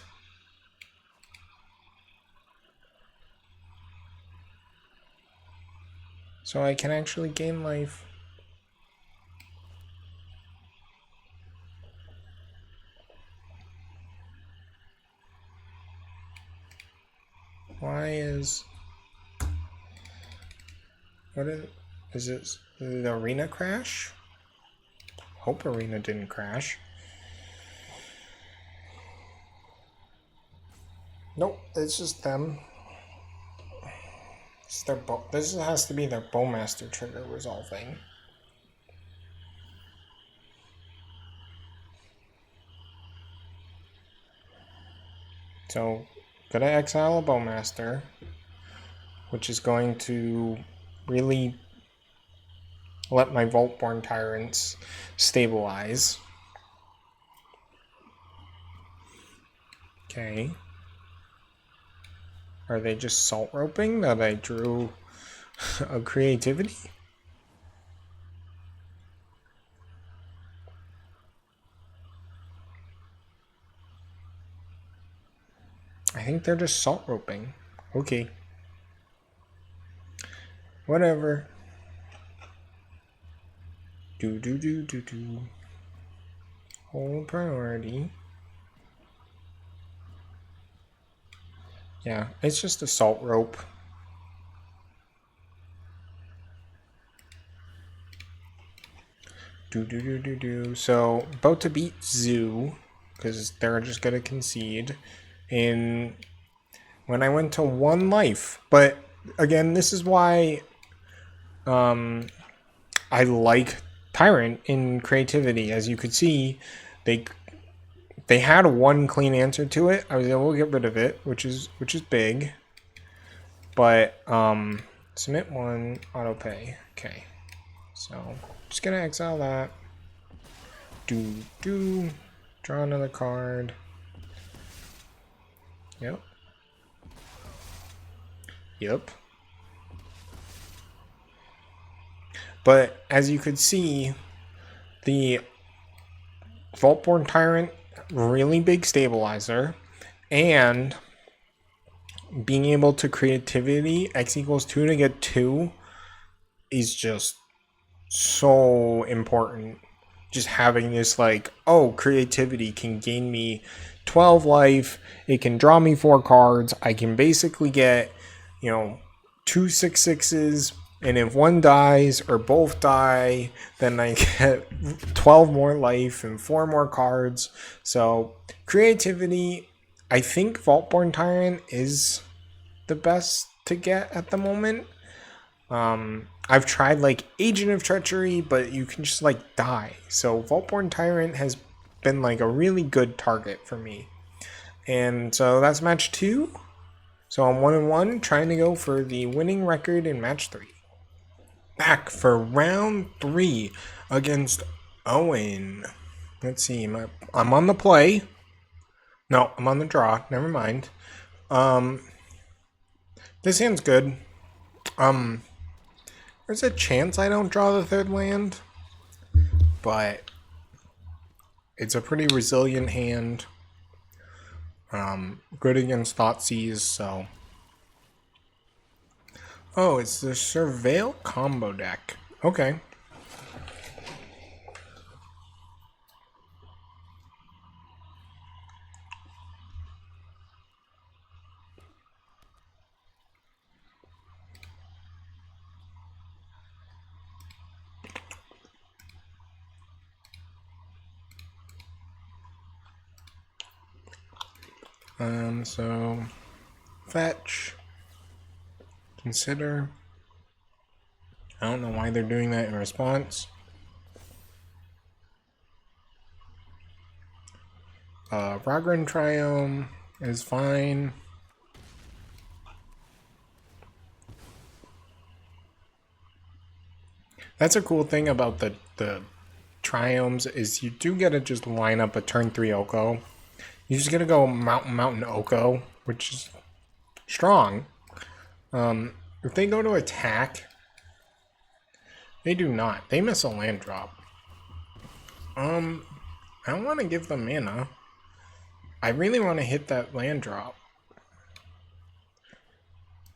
Speaker 1: So I can actually gain life. Why is... What is it? Did the arena crash? Hope arena didn't crash. Nope, it's just them. It's their this has to be their Bowmaster trigger resolving. So, gonna exile a Bowmaster, which is going to really let my Vaultborn Tyrants stabilize. Okay. Are they just salt roping that I drew a creativity? I think they're just salt roping. Okay. Whatever. Do. Hold priority. Yeah, it's just a salt rope. Do. So, about to beat Zoo, because they're just gonna concede. And when I went to 1 life, but again, this is why I like Tyrant in creativity. As you could see, they had 1 clean answer to it. I was able to get rid of it, which is big. But submit one, auto pay. Okay. So just gonna exile that. Draw another card. Yep. But as you could see, the Vaultborn Tyrant, really big stabilizer, and being able to creativity x equals 2 to get 2 is just so important. Just having this, like, oh, creativity can gain me 12 life, it can draw me 4 cards, I can basically get, 2/6/6s, and if one dies or both die, then I get 12 more life and 4 more cards. So creativity, I think Vaultborn Tyrant is the best to get at the moment. I've tried like Agent of Treachery, but you can just like die. So Vaultborn Tyrant has been like a really good target for me. And so that's match 2. So I'm 1-1, trying to go for the winning record in match 3. Back for round 3 against Owen. Let's see, I'm on the play. No, I'm on the draw. Never mind. This hand's good. There's a chance I don't draw the 3rd land, but it's a pretty resilient hand. Good against Thoughtseize, so. Oh, it's the Surveil combo deck. Okay. So fetch, consider. I don't know why they're doing that in response. Ragran Triome is fine. That's a cool thing about the Triomes is you do get to just line up a turn 3 Oko. You just gotta go Mountain Oko, which is strong. If they go to attack, they do not. They miss a land drop. I don't want to give them mana. I really want to hit that land drop.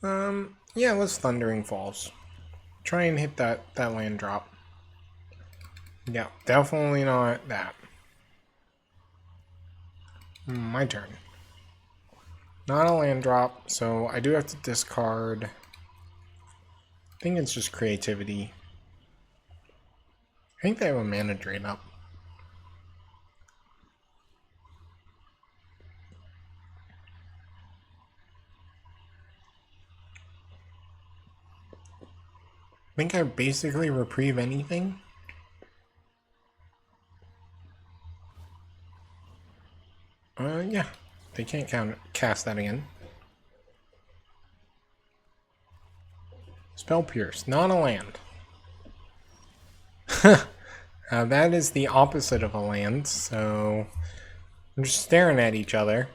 Speaker 1: Yeah, let's Thundering Falls. Try and hit that land drop. Yeah, definitely not that. My turn. Not a land drop, so I do have to discard. I think it's just creativity. I think they have a mana drain up. I think I basically reprieve anything. Yeah. They can't cast that again. Spell Pierce, not a land. That is the opposite of a land, so I'm just staring at each other.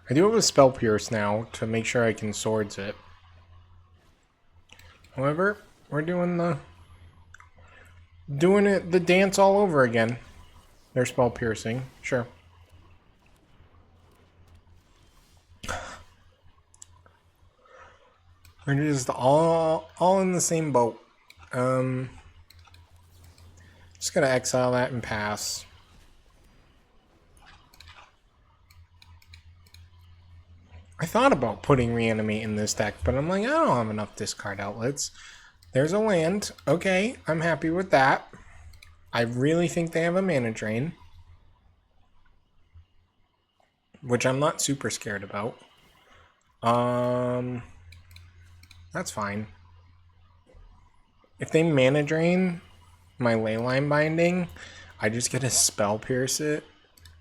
Speaker 1: I do have a Spell Pierce now to make sure I can swords it. However, we're doing the dance all over again. They're Spell Piercing, sure. We're just all in the same boat. Just gonna exile that and pass. I thought about putting Reanimate in this deck, but I'm like, I don't have enough discard outlets. There's a land. Okay, I'm happy with that. I really think they have a mana drain, which I'm not super scared about. That's fine. If they mana drain my Leyline Binding, I just get to Spell Pierce it.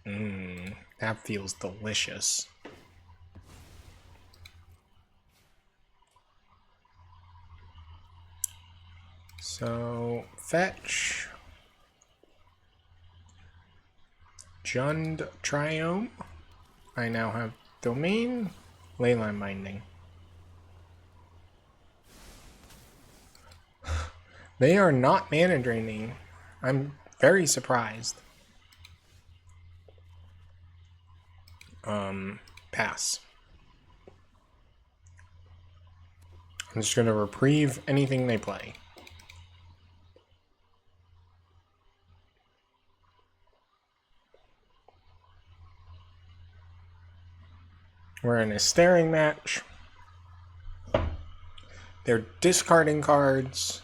Speaker 1: That feels delicious. So, fetch. Jund Triome. I now have domain. Leyline binding. They are not mana draining. I'm very surprised. Pass. I'm just gonna reprieve anything they play. We're in a staring match. They're discarding cards.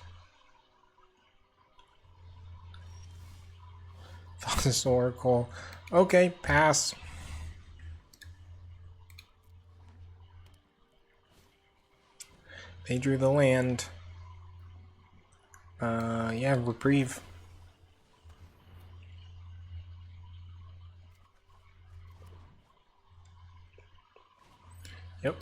Speaker 1: Thoughtless Oracle. Okay, pass. They drew the land. Yeah, reprieve. Yep.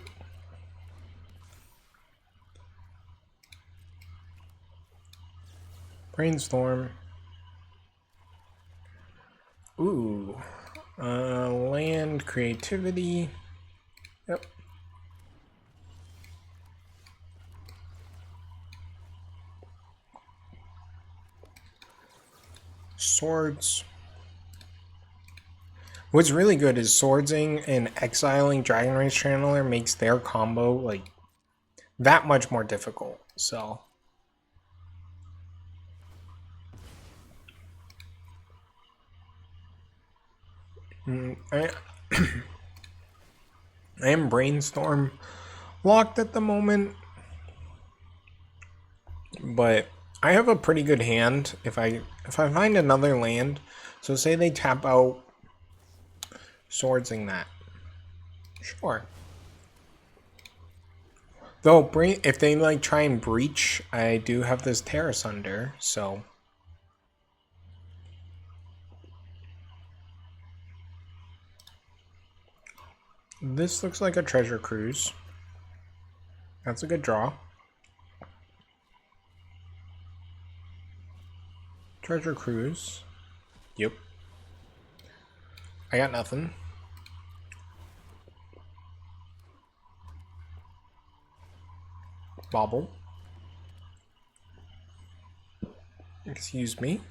Speaker 1: Brainstorm. Ooh. Land creativity. Yep. Swords. What's really good is swordsing and exiling Dragon Race Channeler makes their combo like that much more difficult. So I am Brainstorm locked at the moment, but I have a pretty good hand if I find another land. So say they tap out swordsing that. Sure. Though if they like try and breach, I do have this Terrace under, so this looks like a treasure cruise. That's a good draw. Treasure cruise. Yep. I got nothing. Bobble. Excuse me.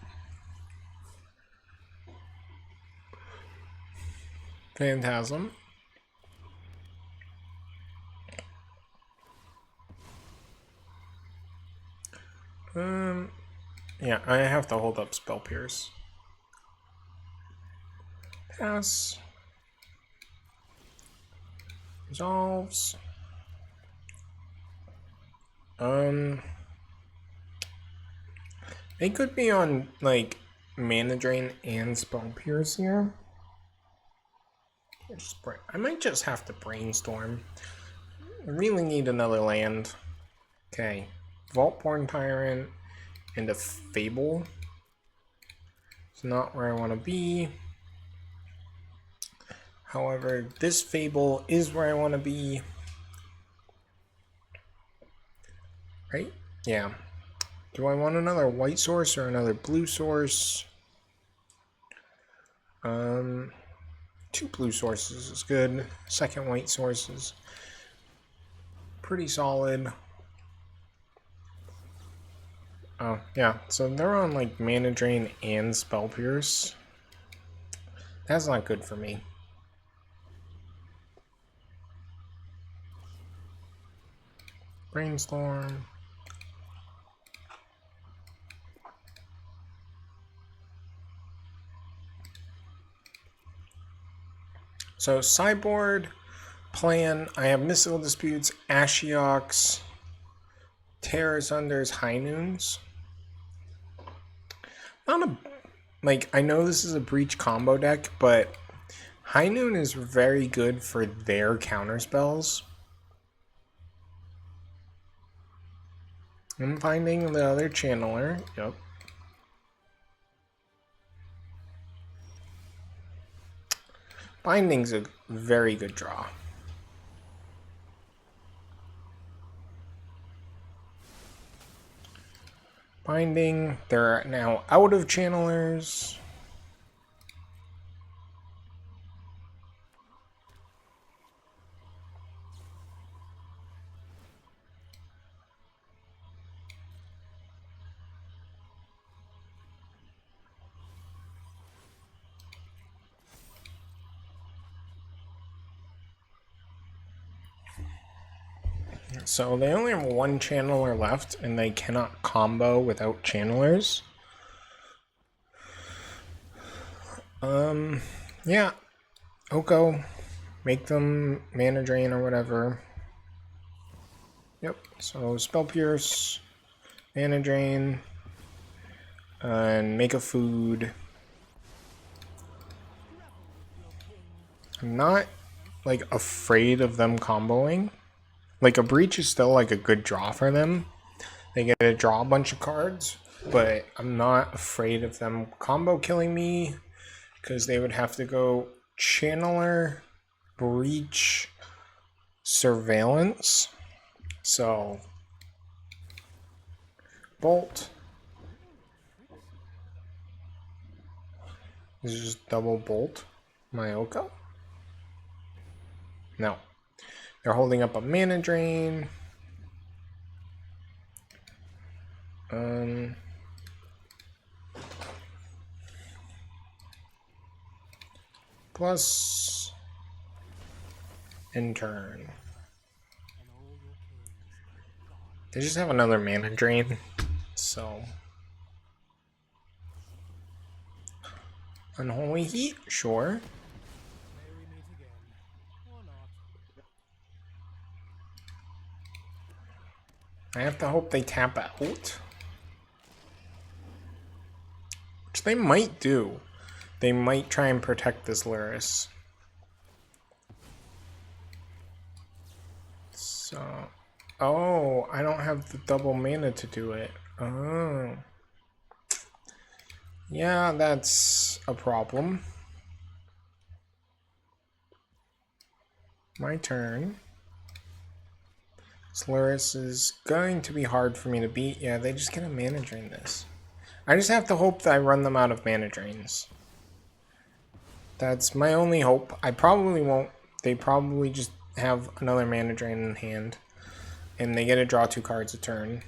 Speaker 1: Phantasm. Yeah, I have to hold up Spell Pierce. Pass. Resolves. They could be on like Mana Drain and Spell Pierce here. I might just have to Brainstorm. I really need another land. Okay. Vaultborn Tyrant and a Fable. It's not where I want to be. However, this Fable is where I want to be. Right? Yeah. Do I want another white source or another blue source? 2 blue sources is good. Second white source is pretty solid. Oh, yeah. So they're on like Mana Drain and Spell Pierce. That's not good for me. Brainstorm. So sideboard plan, I have Mystical Disputes, Ashioks, Terror Sunders, High Noons. Not a like I know this is a breach combo deck, but High Noon is very good for their counter spells. I'm finding the other channeler. Yep. Binding's a very good draw. Binding. They're now out of channelers. So they only have one channeler left, and they cannot combo without channelers. Yeah. Oko, make them mana drain or whatever. Yep. So spell pierce, mana drain, and make a food. I'm not like afraid of them comboing. Like a breach is still like a good draw for them. They get to draw a bunch of cards, but I'm not afraid of them combo killing me because they would have to go channeler, breach, surveillance. So bolt. This is just double bolt my Oko. No. They're holding up a mana drain. Plus in turn. They just have another mana drain, so Unholy Heat, sure. I have to hope they tap out. Which they might do. They might try and protect this Lyris. So... Oh, I don't have the double mana to do it. Oh. Yeah, that's a problem. My turn. Lyris is going to be hard for me to beat. Yeah, they just get a mana drain this. I just have to hope that I run them out of mana drains. That's my only hope. I probably won't. They probably just have another mana drain in hand. And they get to draw 2 cards a turn.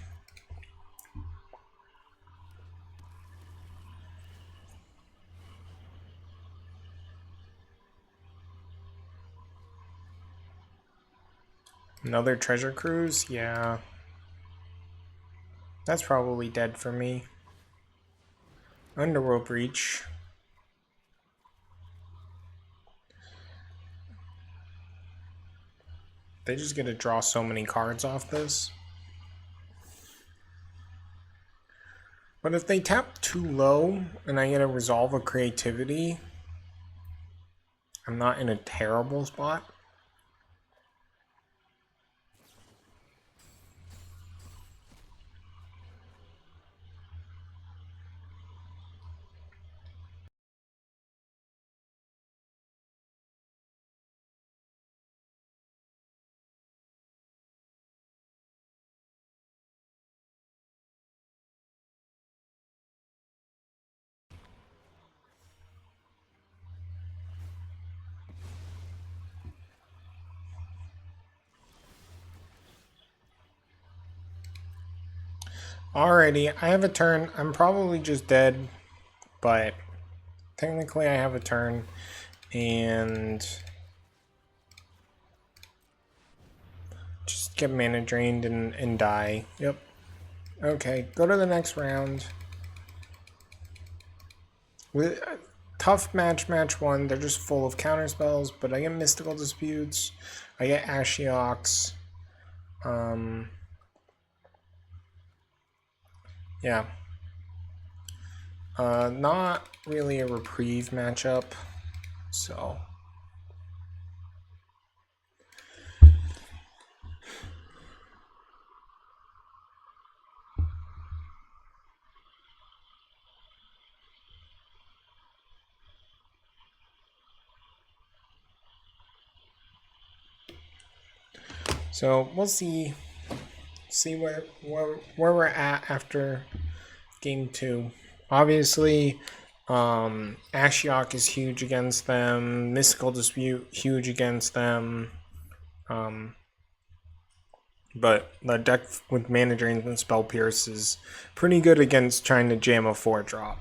Speaker 1: Another treasure cruise? Yeah. That's probably dead for me. Underworld Breach. They just get to draw so many cards off this. But if they tap too low and I get to resolve a creativity, I'm not in a terrible spot. Alrighty, I have a turn. I'm probably just dead, but technically I have a turn. And just get mana drained and die. Yep. Okay, go to the next round. With tough match 1, they're just full of counter spells, but I get Mystical Disputes, I get Ashiox. Yeah. Not really a reprieve matchup, so... So we'll see where we're at after game 2. Obviously, Ashiok is huge against them. Mystical Dispute, huge against them. But the deck with Mana Drains and Spell Pierce is pretty good against trying to jam a 4-drop.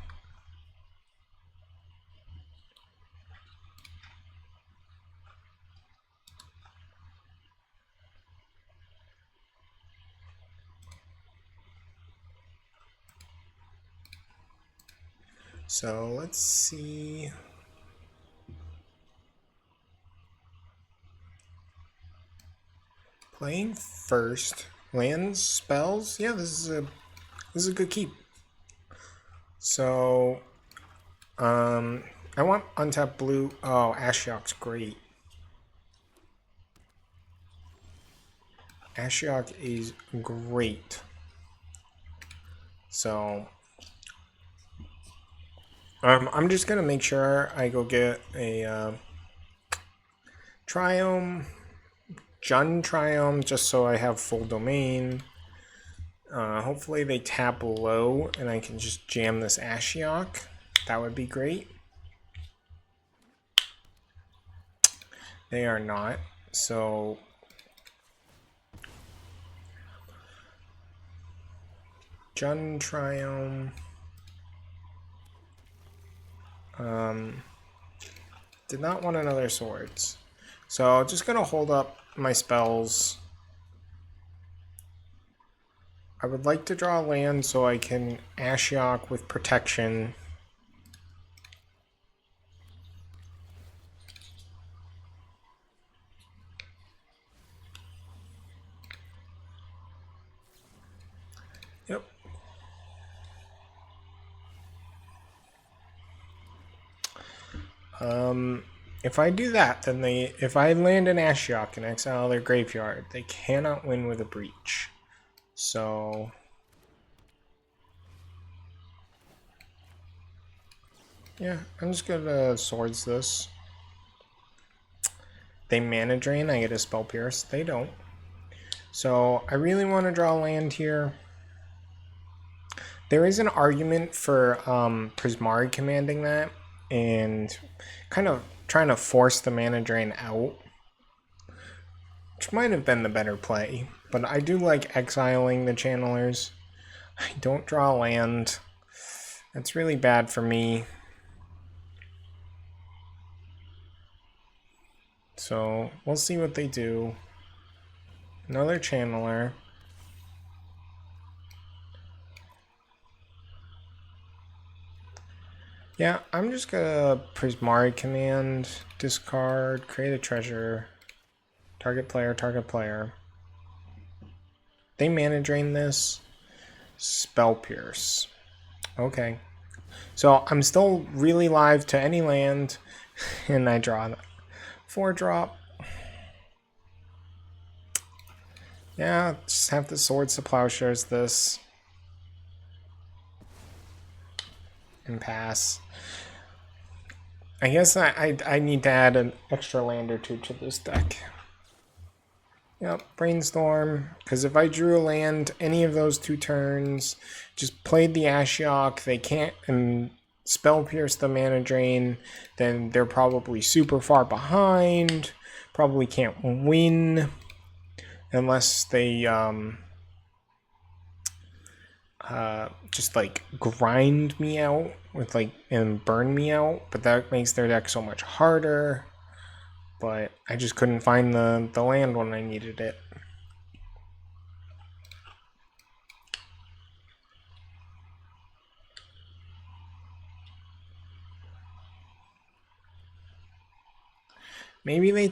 Speaker 1: So let's see. Playing first. Land spells? Yeah, this is a good keep. So I want untapped blue. Oh, Ashiok's great. Ashiok is great. So I'm just gonna make sure I go get a Triome, Jund Triome, just so I have full domain. Hopefully they tap low and I can just jam this Ashiok. That would be great. They are not, so Jund Triome. Did not want another swords. So just gonna hold up my spells. I would like to draw land so I can Ashiok with protection. Yep. If I do that, then if I land an Ashiok and exile their graveyard, they cannot win with a breach. So yeah, I'm just gonna swords this. They mana drain, I get a spell pierce. They don't. So I really want to draw land here. There is an argument for Prismari commanding that and kind of trying to force the mana drain out, which might have been the better play. But I do like exiling the channelers. I don't draw land. That's really bad for me. So we'll see what they do. Another channeler. Yeah, I'm just gonna Prismari command, discard, create a treasure, target player, target player. They mana drain this. Spell Pierce. Okay. So I'm still really live to any land, and I draw 4-drop. Yeah, just have the Swords to Plowshares this. And pass. I guess I need to add an extra land or two to this deck. Yep, Brainstorm, because if I drew a land any of those 2 turns, just played the Ashiok, they can't Spell Pierce the Mana Drain, then they're probably super far behind, probably can't win, unless they just like grind me out with and burn me out, but that makes their deck so much harder. But I just couldn't find the land when I needed it. Maybe they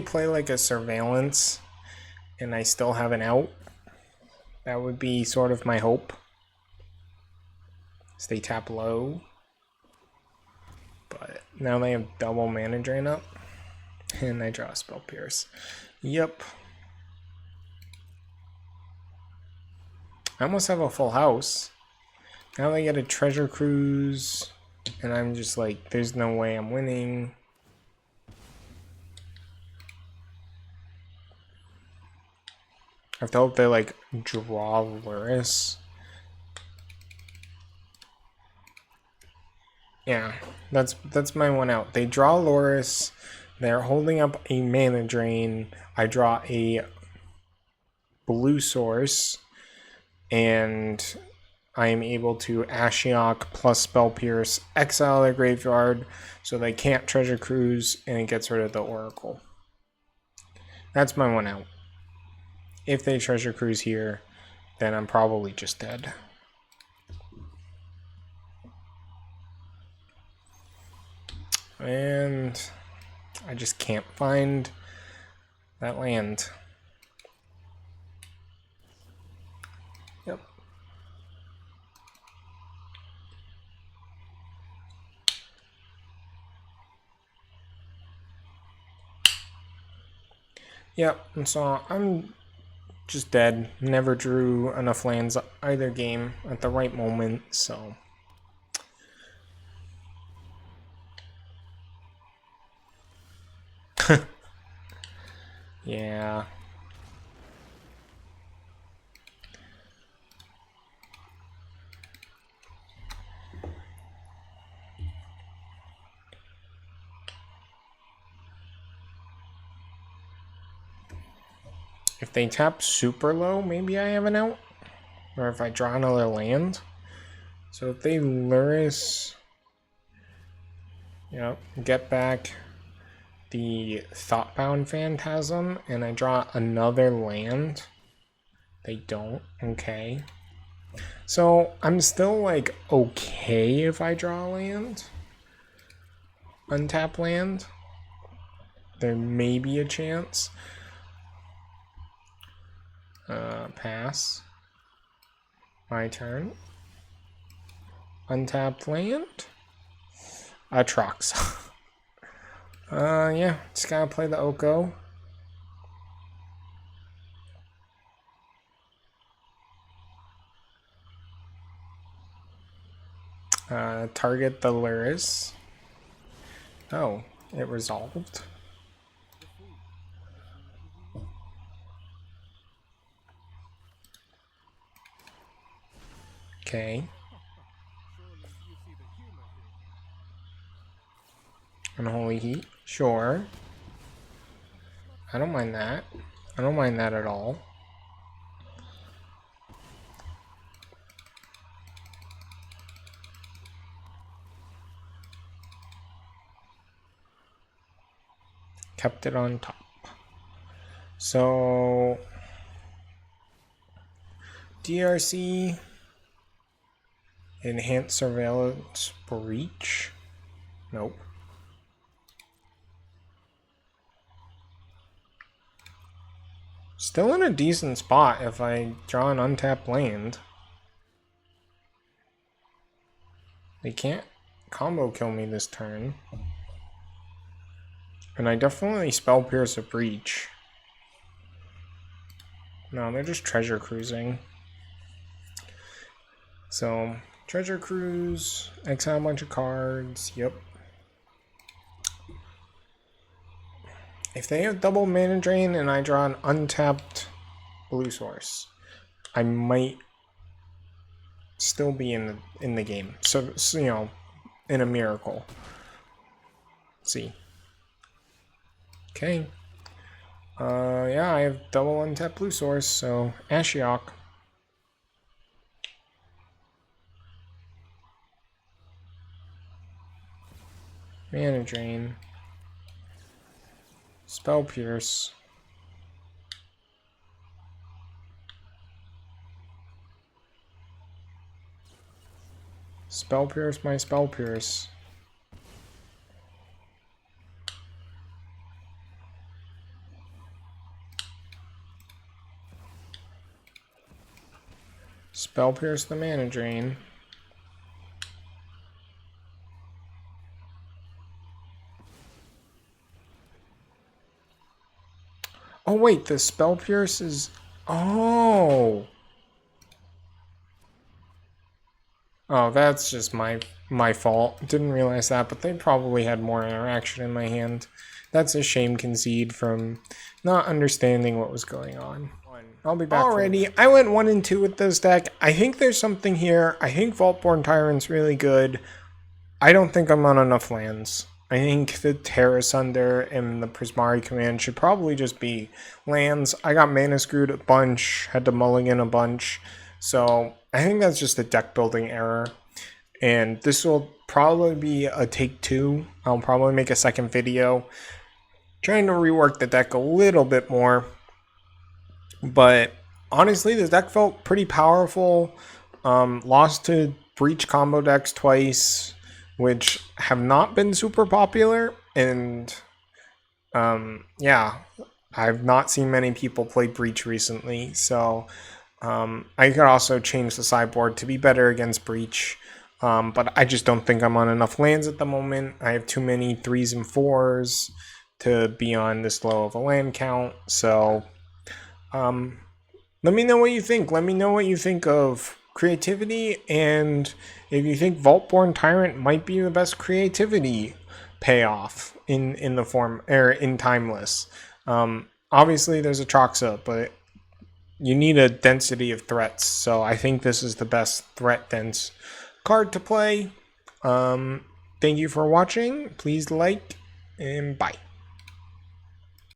Speaker 1: play like a Surveillance and I still have an out. That would be sort of my hope. So they tap low. But now they have double mana drain up. And I draw a Spell Pierce. Yep. I almost have a full house. Now they get a Treasure Cruise. And I'm just like, there's no way I'm winning. I have to hope they like draw Luris. Yeah, that's my one out. They draw Loris. They're holding up a mana drain. I draw a blue source, and I am able to Ashiok plus Spell Pierce, exile their graveyard, so they can't Treasure Cruise, and it gets rid of the Oracle. That's my one out. If they Treasure Cruise here, then I'm probably just dead. And I just can't find that land. Yep. Yep, and so I'm just dead. Never drew enough lands either game at the right moment, so... Yeah. If they tap super low, maybe I have an out. Or if I draw another land. So if they Luris... Yep, get back the Thoughtbound Phantasm, and I draw another land. They don't. Okay. So I'm still like okay if I draw a land. Untap land. There may be a chance. Pass. My turn. Untapped land. Atrox. Yeah, just gotta play the Oko. Target the Luris. Oh, it resolved. Okay. Unholy Heat? Sure. I don't mind that. I don't mind that at all. Kept it on top. So... DRC... Enhanced Surveillance Breach? Nope. Still in a decent spot if I draw an untapped land. They can't combo kill me this turn. And I definitely Spell Pierce a Breach. No, they're just Treasure Cruising. So, Treasure Cruise, exile a bunch of cards, yep. If they have double mana drain and I draw an untapped blue source, I might still be in the game. So you know, in a miracle. Let's see. Okay. Yeah, I have double untapped blue source, so Ashiok. Mana drain. Spell Pierce. Spell Pierce my Spell Pierce. Spell Pierce the mana drain. Oh wait, the Spell Pierce is... Oh! Oh, that's just my fault. Didn't realize that, but they probably had more interaction in my hand. That's a shame concede from not understanding what was going on. I'll be back. Alrighty, I went 1 and 2 with this deck. I think there's something here. I think Vaultborn Tyrant's really good. I don't think I'm on enough lands. I think the Terrace Under and the Prismari command should probably just be lands. I got mana screwed a bunch, had to mulligan a bunch. So I think that's just a deck building error. And this will probably be a take 2. I'll probably make a second video trying to rework the deck a little bit more. But honestly, the deck felt pretty powerful. Lost to Breach combo decks twice, which have not been super popular. And yeah, I've not seen many people play Breach recently. So I could also change the sideboard to be better against Breach. But I just don't think I'm on enough lands at the moment. I have too many 3s and 4s to be on this low of a land count. So let me know what you think. Let me know what you think of creativity, and if you think Vaultborn Tyrant might be the best creativity payoff in the form or in Timeless. Obviously, there's a Troxa, but you need a density of threats. So I think this is the best threat dense card to play. Thank you for watching. Please like and bye.